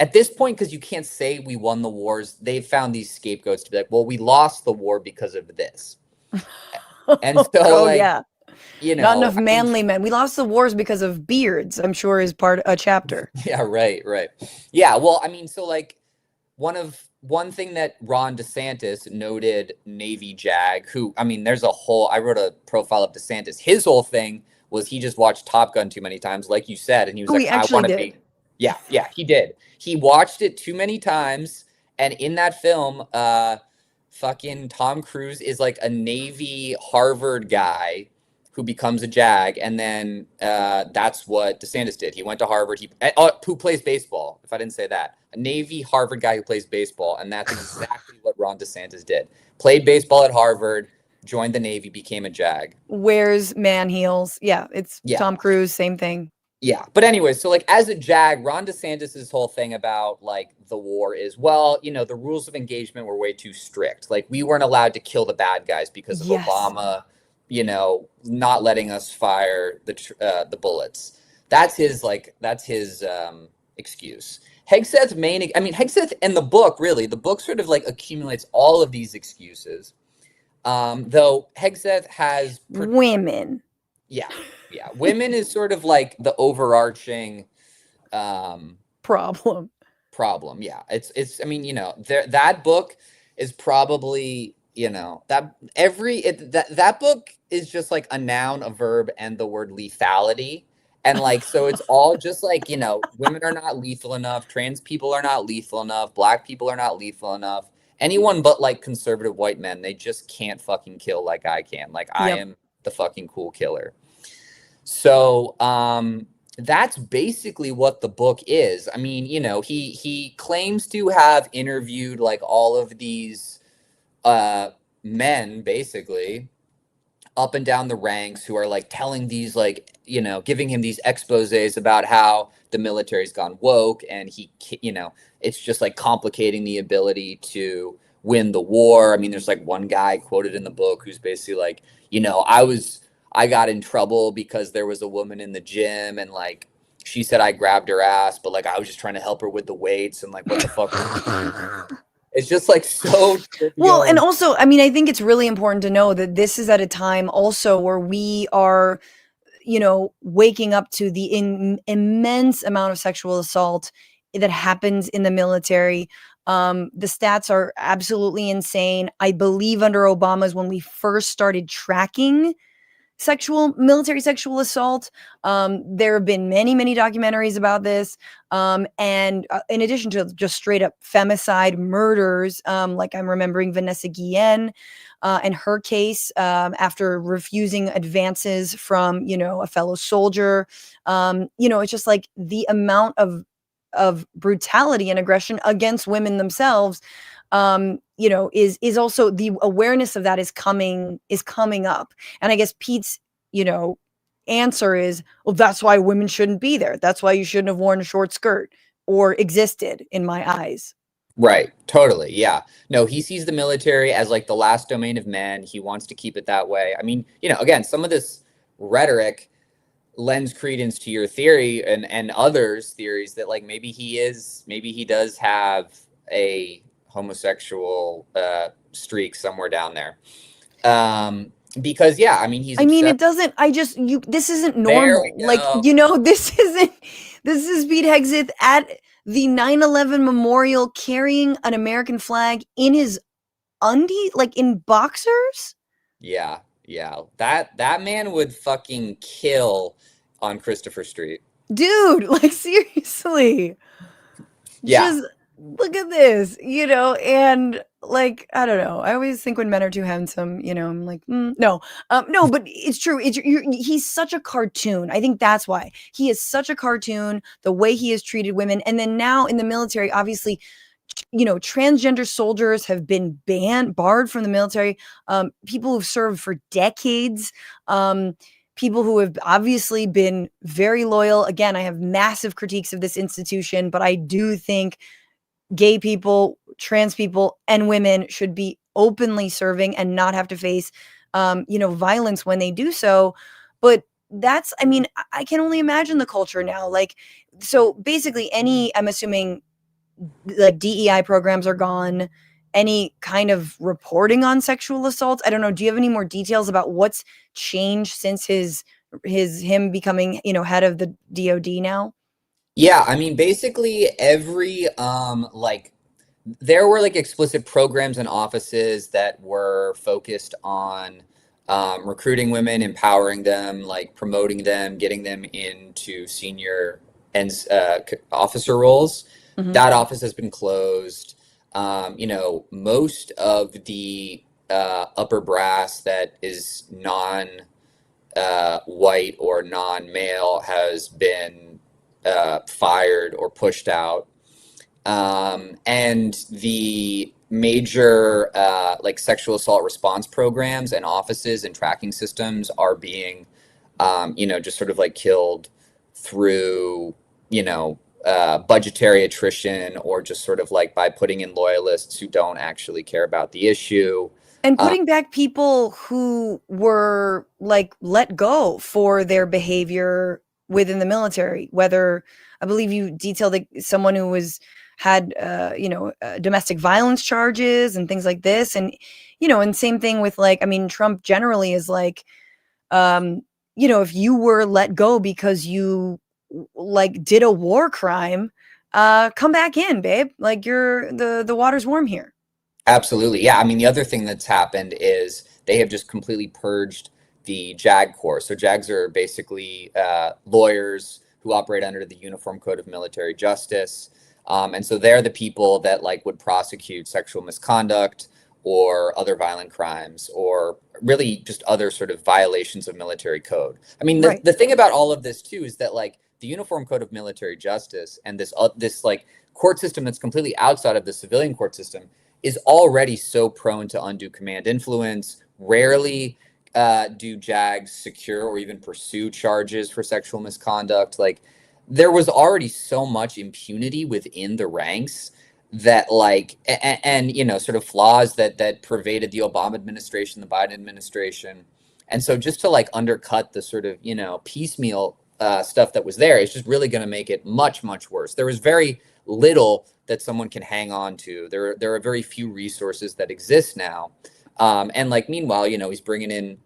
at this point, because you can't say we won the wars, they've found these scapegoats to be like, well, we lost the war because of this. And so you know, not enough manly men. We lost the wars because of beards, I'm sure is a chapter. Yeah, right. Yeah, well, I mean, so like one thing that Ron DeSantis, noted Navy JAG, who, I mean, I wrote a profile of DeSantis. His whole thing was he just watched Top Gun too many times, like you said. And he was like, I want to be. Yeah, he did. He watched it too many times. And in that film, fucking Tom Cruise is like a Navy Harvard guy who becomes a JAG. And then that's what DeSantis did. He went to Harvard. Who plays baseball, if I didn't say that. A Navy Harvard guy who plays baseball. And that's exactly what Ron DeSantis did. Played baseball at Harvard, joined the Navy, became a JAG. Wears man heels. Yeah, it's Tom Cruise, same thing. Yeah. But anyway, so like as a JAG, Ron DeSantis' whole thing about like the war is, well, you know, the rules of engagement were way too strict. Like we weren't allowed to kill the bad guys because of Obama, you know, not letting us fire the bullets. That's his excuse. Hegseth and the book sort of like accumulates all of these excuses. Though Hegseth has women. Yeah. Women is sort of like the overarching problem. Yeah. I mean, you know, that book is probably, you know, that book is just like a noun, a verb, and the word lethality. And like, so it's all just like, you know, women are not lethal enough. Trans people are not lethal enough. Black people are not lethal enough. Anyone but like conservative white men, they just can't fucking kill like I can. Like I am the fucking cool killer. So that's basically what the book is. I mean, you know, he claims to have interviewed like all of these men, basically. up and down the ranks who are like telling these like, you know, giving him these exposés about how the military's gone woke, and he, you know, it's just like complicating the ability to win the war. I mean, there's like one guy quoted in the book who's basically like, you know, I got in trouble because there was a woman in the gym and like she said I grabbed her ass, but like I was just trying to help her with the weights, and like what the fuck. It's just like so trivial. Well, and also, I mean, I think it's really important to know that this is at a time also where we are, you know, waking up to the immense amount of sexual assault that happens in the military. The stats are absolutely insane. I believe under Obama's when we first started tracking military sexual assault. There have been many documentaries about this. And in addition to just straight up femicide murders, like I'm remembering Vanessa Guillen and her case after refusing advances from, you know, a fellow soldier. You know, it's just like the amount of brutality and aggression against women themselves, you know, is also the awareness of that is coming up. And I guess Pete's, you know, answer is, well, that's why women shouldn't be there. That's why you shouldn't have worn a short skirt or existed in my eyes. Right. Totally. Yeah. No, he sees the military as like the last domain of men. He wants to keep it that way. I mean, you know, again, some of this rhetoric lends credence to your theory and others' theories that like maybe he does have a homosexual streak somewhere down there. Because yeah, I mean this isn't normal. Like, you know, this is Pete Hegseth at the 9/11 memorial carrying an American flag in his undie, like in boxers. Yeah. That man would fucking kill on Christopher Street. Dude, like seriously. Yeah. Just look at this, you know, and like, I don't know. I always think when men are too handsome, you know, I'm like, no, but it's true. He's such a cartoon. I think that's why he is such a cartoon, the way he has treated women. And then now in the military, obviously, you know, transgender soldiers have been barred from the military. People who've served for decades, people who have obviously been very loyal. Again, I have massive critiques of this institution, but I do think gay people, trans people, and women should be openly serving and not have to face, you know, violence when they do so. But that's, I mean, I can only imagine the culture now. Like, so basically I'm assuming like DEI programs are gone. Any kind of reporting on sexual assault? I don't know. Do you have any more details about what's changed since him becoming, you know, head of the DOD now? Yeah, I mean, basically every like there were like explicit programs and offices that were focused on recruiting women, empowering them, like promoting them, getting them into senior and officer roles. Mhm. That office has been closed. You know, most of the upper brass that is non-white or non-male has been fired or pushed out. And the major like sexual assault response programs and offices and tracking systems are being, you know, just sort of like killed through, you know, budgetary attrition or just sort of like by putting in loyalists who don't actually care about the issue. And putting back people who were like let go for their behavior within the military, whether I believe you detailed someone who had you know, domestic violence charges and things like this. And, you know, and same thing with like, I mean, Trump generally is like, you know, if you were let go because you like did a war crime, come back in, babe. Like the water's warm here. Absolutely. Yeah. I mean, the other thing that's happened is they have just completely purged the JAG Corps. So JAGs are basically lawyers who operate under the Uniform Code of Military Justice. And so they're the people that like would prosecute sexual misconduct or other violent crimes or really just other sort of violations of military code. I mean, the thing about all of this too is that like the Uniform Code of Military Justice and this like court system that's completely outside of the civilian court system is already so prone to undue command influence, rarely do JAGs secure or even pursue charges for sexual misconduct. Like, there was already so much impunity within the ranks that, like, and you know, sort of flaws that pervaded the Obama administration, the Biden administration. And so just to like undercut the sort of, you know, piecemeal stuff that was there, it's just really going to make it much, much worse. There was very little that someone can hang on to. There are very few resources that exist now. And like, meanwhile, you know, he's bringing in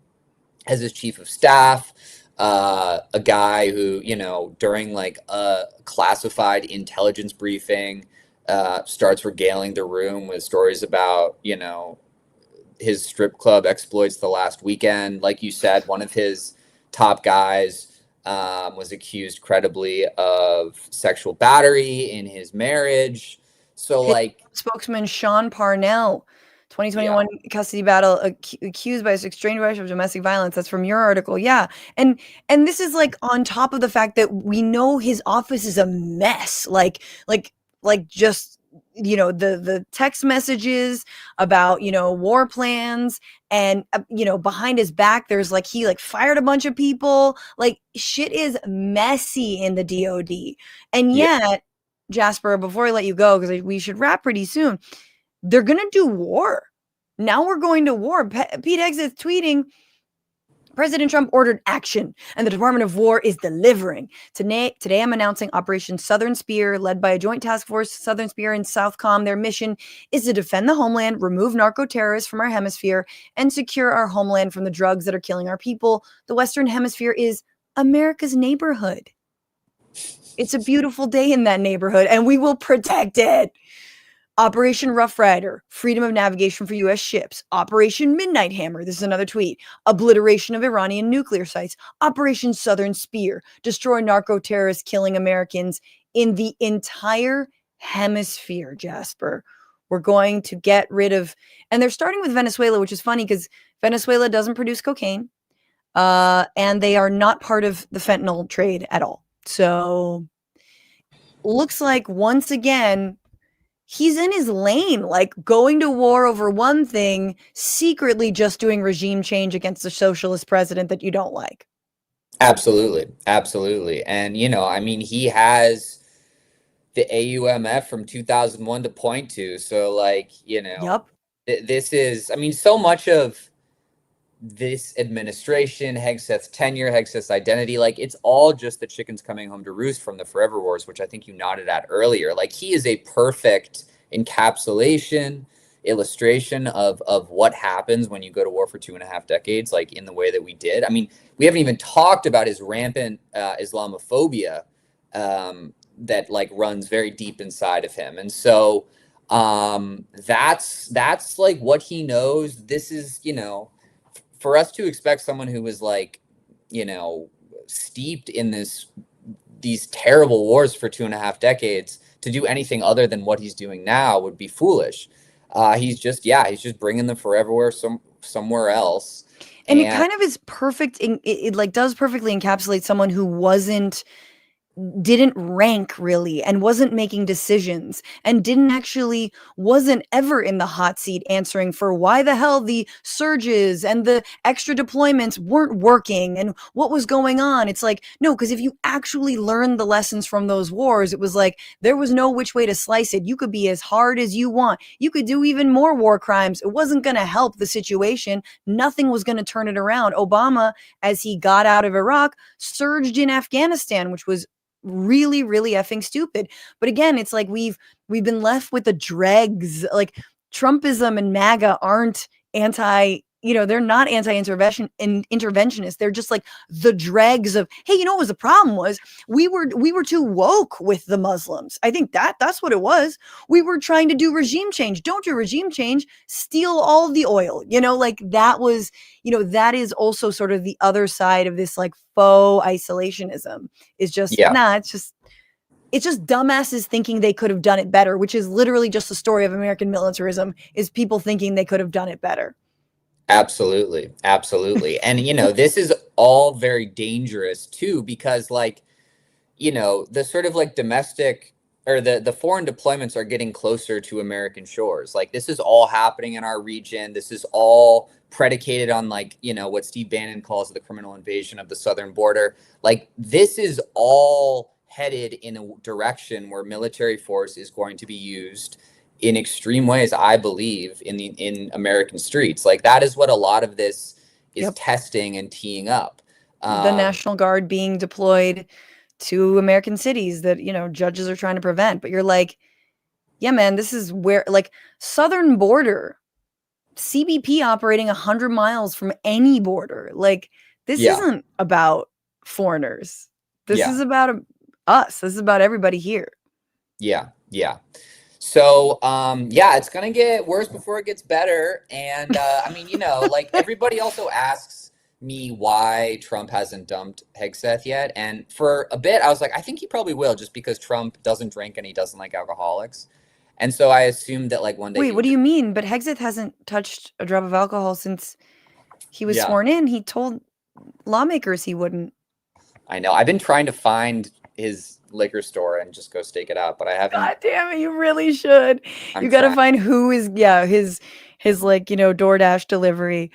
as his chief of staff, a guy who, you know, during like a classified intelligence briefing, starts regaling the room with stories about, you know, his strip club exploits the last weekend. Like you said, one of his top guys was accused credibly of sexual battery in his marriage. So His like spokesman Sean Parnell, 2021 custody battle, accused by a strange of domestic violence. That's from your article. Yeah. And this is like on top of the fact that we know his office is a mess. Like just, you know, the text messages about, you know, war plans, and you know, behind his back there's like he like fired a bunch of people. Like, shit is messy in the DOD. And yet, Jasper, before I let you go, because we should wrap pretty soon, they're gonna do war. Now we're going to war. Pete Hegseth tweeting, President Trump ordered action, and the Department of War is delivering. Today I'm announcing Operation Southern Spear, led by a joint task force, Southern Spear and Southcom. Their mission is to defend the homeland, remove narco-terrorists from our hemisphere, and secure our homeland from the drugs that are killing our people. The Western Hemisphere is America's neighborhood. It's a beautiful day in that neighborhood, and we will protect it. Operation Rough Rider, freedom of navigation for U.S. ships. Operation Midnight Hammer, this is another tweet. Obliteration of Iranian nuclear sites. Operation Southern Spear, destroy narco-terrorists killing Americans in the entire hemisphere, Jasper. We're going to get rid of, and they're starting with Venezuela, which is funny because Venezuela doesn't produce cocaine, and they are not part of the fentanyl trade at all. So, looks like once again, he's in his lane, like going to war over one thing, secretly just doing regime change against a socialist president that you don't like. Absolutely. Absolutely. And, you know, I mean, he has the AUMF from 2001 to point to. So, like, you know, this is, I mean, so much of this administration, Hegseth's tenure, Hegseth's identity, like, it's all just the chickens coming home to roost from the Forever Wars, which I think you nodded at earlier. Like, he is a perfect encapsulation, illustration of what happens when you go to war for 2.5 decades, like in the way that we did. I mean, we haven't even talked about his rampant Islamophobia that like runs very deep inside of him. And so that's like what he knows. This is, you know, for us to expect someone who was like, you know, steeped in these terrible wars for 2.5 decades to do anything other than what he's doing now would be foolish. He's just bringing the Forever War somewhere else. And it kind of is perfect. It like does perfectly encapsulate someone who didn't rank really, and wasn't making decisions, and wasn't ever in the hot seat answering for why the hell the surges and the extra deployments weren't working and what was going on. It's like, no, because if you actually learned the lessons from those wars, it was like there was no which way to slice it. You could be as hard as you want. You could do even more war crimes. It wasn't going to help the situation. Nothing was going to turn it around. Obama, as he got out of Iraq, surged in Afghanistan, which was really, really effing stupid. But again, it's like we've been left with the dregs. Like, Trumpism and MAGA aren't they're not interventionist. They're just like the dregs of, hey, you know what was the problem was we were too woke with the Muslims. I think that's what it was. We were trying to do regime change. Don't do regime change, steal all the oil. You know, like that was, you know, that is also sort of the other side of this like faux isolationism is just, it's just dumbasses thinking they could have done it better, which is literally just the story of American militarism, is people thinking they could have done it better. Absolutely. Absolutely. And, you know, this is all very dangerous too, because like, you know, the sort of like domestic or the foreign deployments are getting closer to American shores. Like, this is all happening in our region. This is all predicated on, like, you know, what Steve Bannon calls the criminal invasion of the southern border. Like, this is all headed in a direction where military force is going to be used in extreme ways, I believe, in American streets. Like, that is what a lot of this is testing and teeing up. The National Guard being deployed to American cities that, you know, judges are trying to prevent. But you're like, yeah, man, this is where, like, southern border, CBP operating 100 miles from any border. Like, this isn't about foreigners. This is about us. This is about everybody here. Yeah. So, it's going to get worse before it gets better. And, I mean, you know, like, everybody also asks me why Trump hasn't dumped Hegseth yet. And for a bit, I was like, I think he probably will, just because Trump doesn't drink and he doesn't like alcoholics. And so I assumed that, like, one day. Wait, what do you mean? But Hegseth hasn't touched a drop of alcohol since he was sworn in. He told lawmakers he wouldn't. I know. I've been trying to find his liquor store and just go stake it out, but I haven't. God damn it, you really should. You got to find who is his like, you know, DoorDash delivery.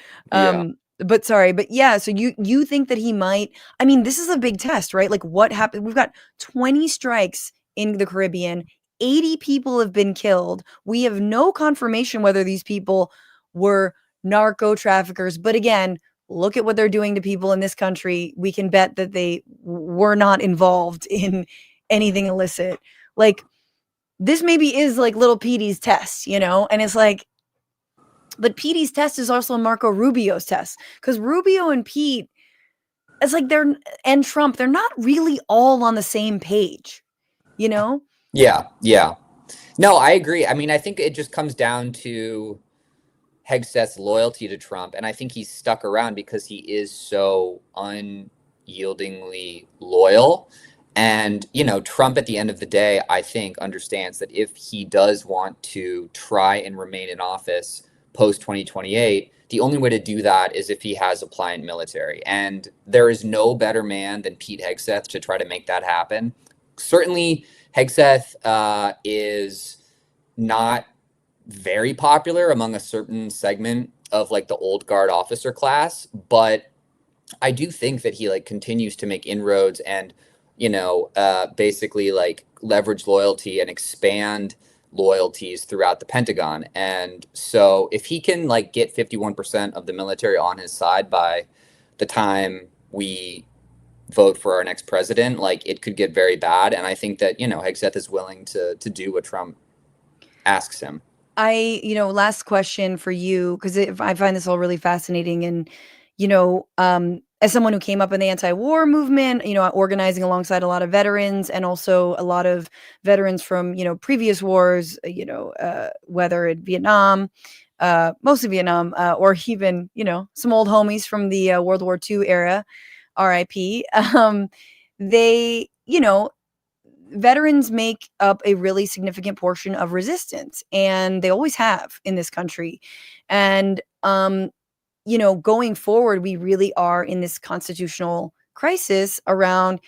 But sorry, but yeah, so you think that he might, I mean, this is a big test, right? Like, what happened? We've got 20 strikes in the Caribbean. 80 people have been killed. We have no confirmation whether these people were narco traffickers. But again, look at what they're doing to people in this country. We can bet that they were not involved in anything illicit. Like, this maybe is like little Petey's test, you know? And it's like, but Petey's test is also Marco Rubio's test, because Rubio and Pete, it's like and Trump, they're not really all on the same page, you know? Yeah. No, I agree. I mean, I think it just comes down to Hegseth's loyalty to Trump. And I think he's stuck around because he is so unyieldingly loyal. And, you know, Trump, at the end of the day, I think understands that if he does want to try and remain in office post 2028, the only way to do that is if he has a pliant military. And there is no better man than Pete Hegseth to try to make that happen. Certainly, Hegseth is not very popular among a certain segment of, like, the old guard officer class, but I do think that he, like, continues to make inroads and, you know, basically, like, leverage loyalty and expand loyalties throughout the Pentagon. And so if he can, like, get 51% of the military on his side by the time we vote for our next president, like, it could get very bad. And I think that, you know, Hegseth is willing to do what Trump asks him. Last question for you, because I find this all really fascinating. And, you know, as someone who came up in the anti-war movement, you know, organizing alongside a lot of veterans and also a lot of veterans from, you know, previous wars, you know, whether it Vietnam, mostly Vietnam, or even, you know, some old homies from the World War II era, RIP. They, you know, veterans make up a really significant portion of resistance, and they always have in this country. And, you know, going forward, we really are in this constitutional crisis around,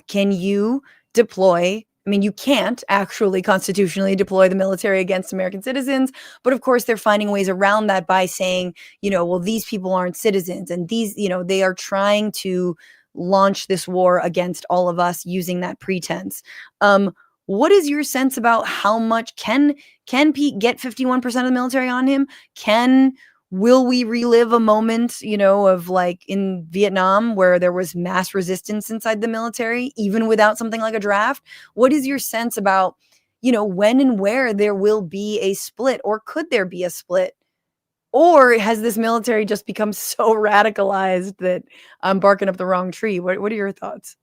can you deploy? I mean, you can't actually constitutionally deploy the military against American citizens, but of course they're finding ways around that by saying, you know, well, these people aren't citizens, and these, you know, they are trying to launch this war against all of us using that pretense. What is your sense about how much can Pete get 51% of the military on him? Will we relive a moment, you know, of like in Vietnam where there was mass resistance inside the military, even without something like a draft? What is your sense about, you know, when and where there will be a split, or could there be a split? Or has this military just become so radicalized that I'm barking up the wrong tree? What are your thoughts?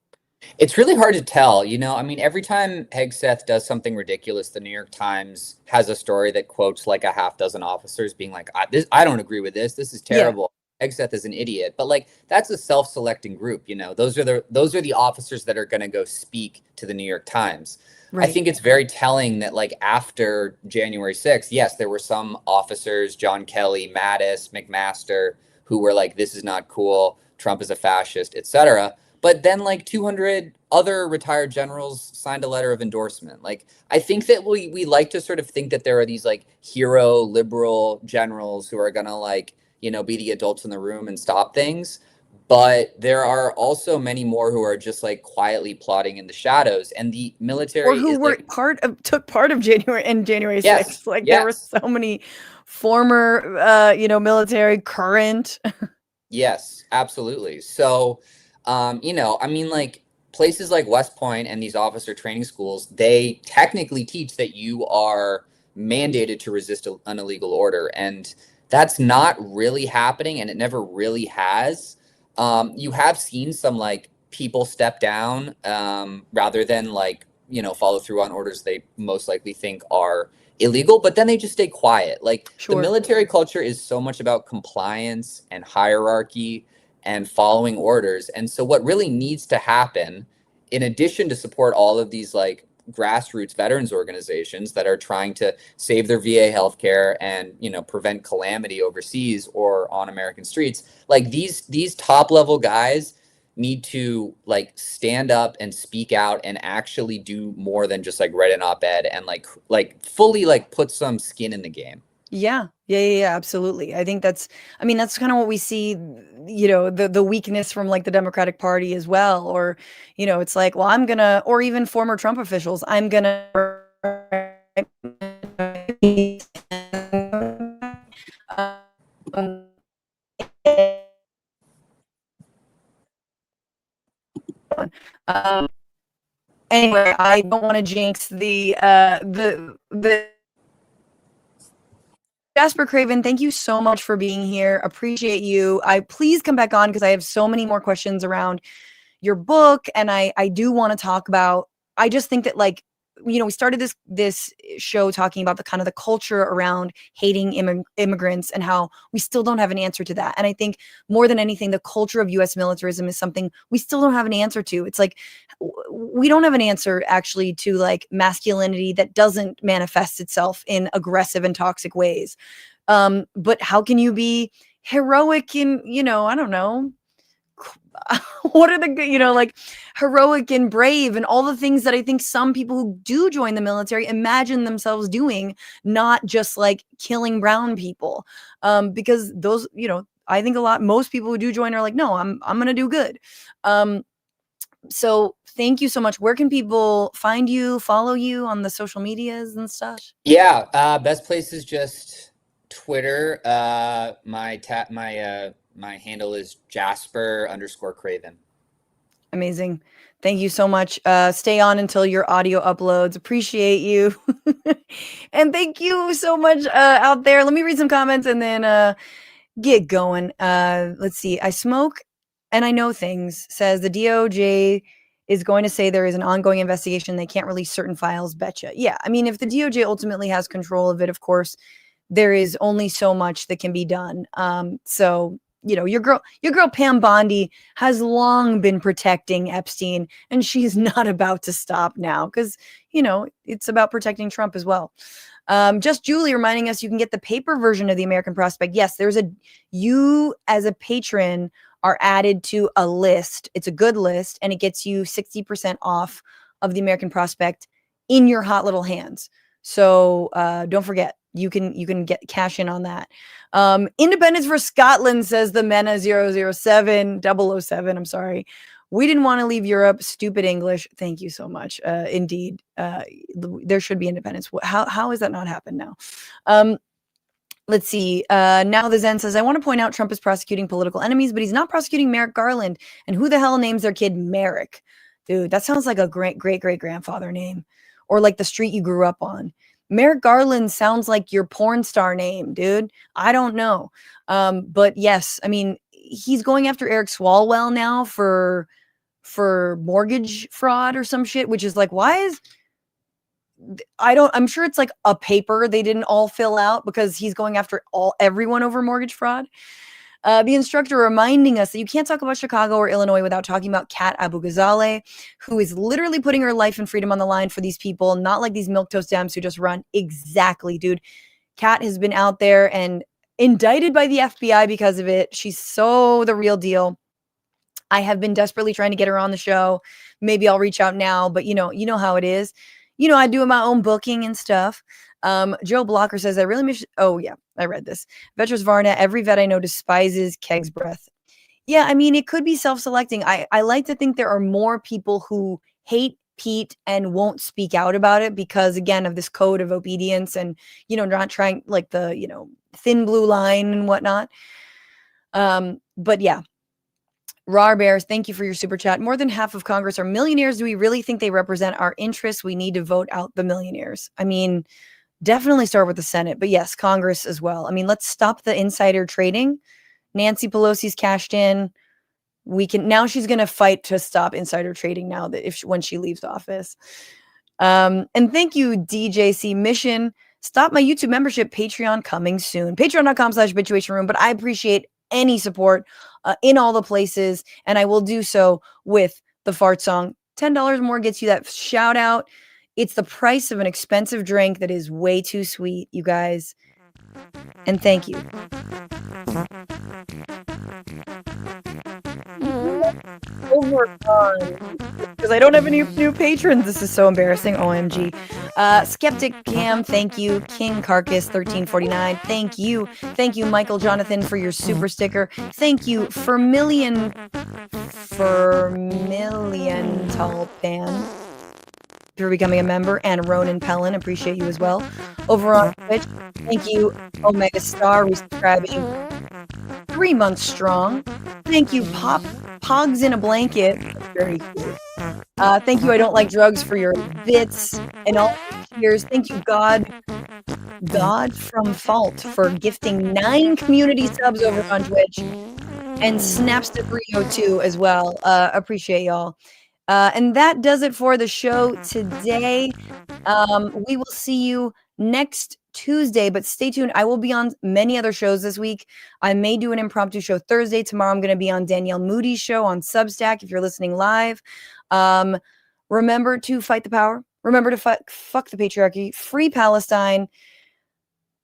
It's really hard to tell. You know, I mean, every time Hegseth does something ridiculous, the New York Times has a story that quotes like a half dozen officers being like, I don't agree with this. This is terrible. Yeah. Hegseth is an idiot. But like, that's a self-selecting group. You know, those are the officers that are going to go speak to the New York Times. Right. I think it's very telling that, like, after January 6th, yes, there were some officers, John Kelly, Mattis, McMaster, who were like, this is not cool. Trump is a fascist, etc. But then like 200 other retired generals signed a letter of endorsement. Like, I think that we like to sort of think that there are these like hero liberal generals who are gonna like, you know, be the adults in the room and stop things. But there are also many more who are just like quietly plotting in the shadows, and the military Or who is were like, took part of January 6th. yes, Like there were yes. so many former military, current. Yes, absolutely. So, you know, I mean, like places like West Point and these officer training schools, they technically teach that you are mandated to resist an illegal order. And that's not really happening, and it never really has. You have seen some like people step down rather than like, you know, follow through on orders they most likely think are illegal, but then they just stay quiet. Like the military culture is so much about compliance and hierarchy and following orders. And so what really needs to happen, in addition to support all of these like grassroots veterans organizations that are trying to save their VA healthcare and, you know, prevent calamity overseas or on American streets, like these top level guys need to like stand up and speak out and actually do more than just like write an op-ed and like fully like put some skin in the game. Yeah, absolutely. I think that's kind of what we see, you know, the weakness from like the Democratic Party as well. Or, you know, it's like, well, or even former Trump officials, I'm gonna anyway, I don't want to jinx the Jasper Craven, thank you so much for being here. Appreciate you. Please come back on because I have so many more questions around your book, and I do want to talk about. I just think that, like, you know, we started this show talking about the kind of the culture around hating immigrants and how we still don't have an answer to that. And I think more than anything, the culture of U.S. militarism is something we still don't have an answer to. It's like we don't have an answer actually to like masculinity that doesn't manifest itself in aggressive and toxic ways. But how can you be heroic in, you know, I don't know, what are the, you know, like heroic and brave and all the things that I think some people who do join the military imagine themselves doing, not just like killing brown people. Because those, you know, I think most people who do join are like, no, I'm going to do good. So thank you so much. Where can people find you, follow you on the social medias and stuff? Yeah. Best place is just Twitter. My handle is Jasper_Craven. Amazing. Thank you so much. Stay on until your audio uploads. Appreciate you. And thank you so much out there. Let me read some comments and then get going. Let's see. I smoke and I know things, says the DOJ is going to say there is an ongoing investigation. They can't release certain files. Betcha. Yeah. I mean, if the DOJ ultimately has control of it, of course, there is only so much that can be done. So, you know, your girl Pam Bondi has long been protecting Epstein, and she's not about to stop now because, you know, it's about protecting Trump as well. Just Julie reminding us you can get the paper version of the American Prospect. Yes, you as a patron are added to a list. It's a good list, and it gets you 60% off of the American Prospect in your hot little hands. So don't forget, you can get cash in on that. Independence for Scotland, says the Mena 007. I'm sorry. We didn't want to leave Europe. Stupid English. Thank you so much. Indeed. There should be independence. How has that not happened now? Let's see. Now the Zen says, I want to point out Trump is prosecuting political enemies, but he's not prosecuting Merrick Garland. And who the hell names their kid Merrick? Dude, that sounds like a great grandfather name, or like the street you grew up on. Merrick Garland sounds like your porn star name, dude. I don't know. But yes, I mean, he's going after Eric Swalwell now for mortgage fraud or some shit, which is like, I'm sure it's like a paper they didn't all fill out because he's going after everyone over mortgage fraud. The instructor reminding us that you can't talk about Chicago or Illinois without talking about Kat Abu-Ghazaleh, who is literally putting her life and freedom on the line for these people, not like these milquetoast Dems who just run. Exactly, dude. Kat has been out there and indicted by the FBI because of it. She's so the real deal. I have been desperately trying to get her on the show. Maybe I'll reach out now, but you know how it is. I do my own booking and stuff. Joe Blocker says, I really miss. Oh, yeah, I read this. Vetras Varna, every vet I know despises Keg's breath. Yeah, I mean, it could be self-selecting. I like to think there are more people who hate Pete and won't speak out about it because, again, of this code of obedience and, not trying like the, thin blue line and whatnot. But yeah. Rar Bears, thank you for your super chat. More than half of Congress are millionaires. Do we really think they represent our interests? We need to vote out the millionaires. I mean, definitely start with the Senate, but yes, Congress as well. I mean, let's stop the insider trading. Nancy Pelosi's cashed in. Now she's going to fight to stop insider trading now that when she leaves office. And thank you, DJC Mission. Stop my YouTube membership, Patreon coming soon. Patreon.com/bitchuationroom. But I appreciate any support in all the places, and I will do so with the fart song. $10 more gets you that shout out. It's the price of an expensive drink that is way too sweet, you guys. And thank you. Because I don't have any new patrons. This is so embarrassing. OMG. Skeptic Cam, thank you. King Carcass 1349, thank you. Thank you, Michael Jonathan, for your super sticker. Thank you, Vermilion Tall Pan, for becoming a member, and Ronan Pellin, appreciate you as well. Over on Twitch, thank you, Omega Star, resubscribing 3 months strong. Thank you, Pogs in a Blanket. That's very cute. Thank you, I Don't Like Drugs, for your bits and all years. Thank you, God from Fault, for gifting 9 community subs over on Twitch, and Snaps to 302 as well. Appreciate y'all. And that does it for the show today. We will see you next Tuesday, but stay tuned. I will be on many other shows this week. I may do an impromptu show Thursday. Tomorrow I'm going to be on Danielle Moody's show on Substack if you're listening live. Remember to fight the power. Remember to fuck the patriarchy. Free Palestine.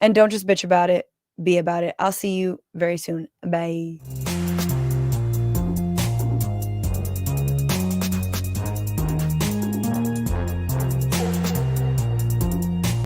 And don't just bitch about it. Be about it. I'll see you very soon. Bye.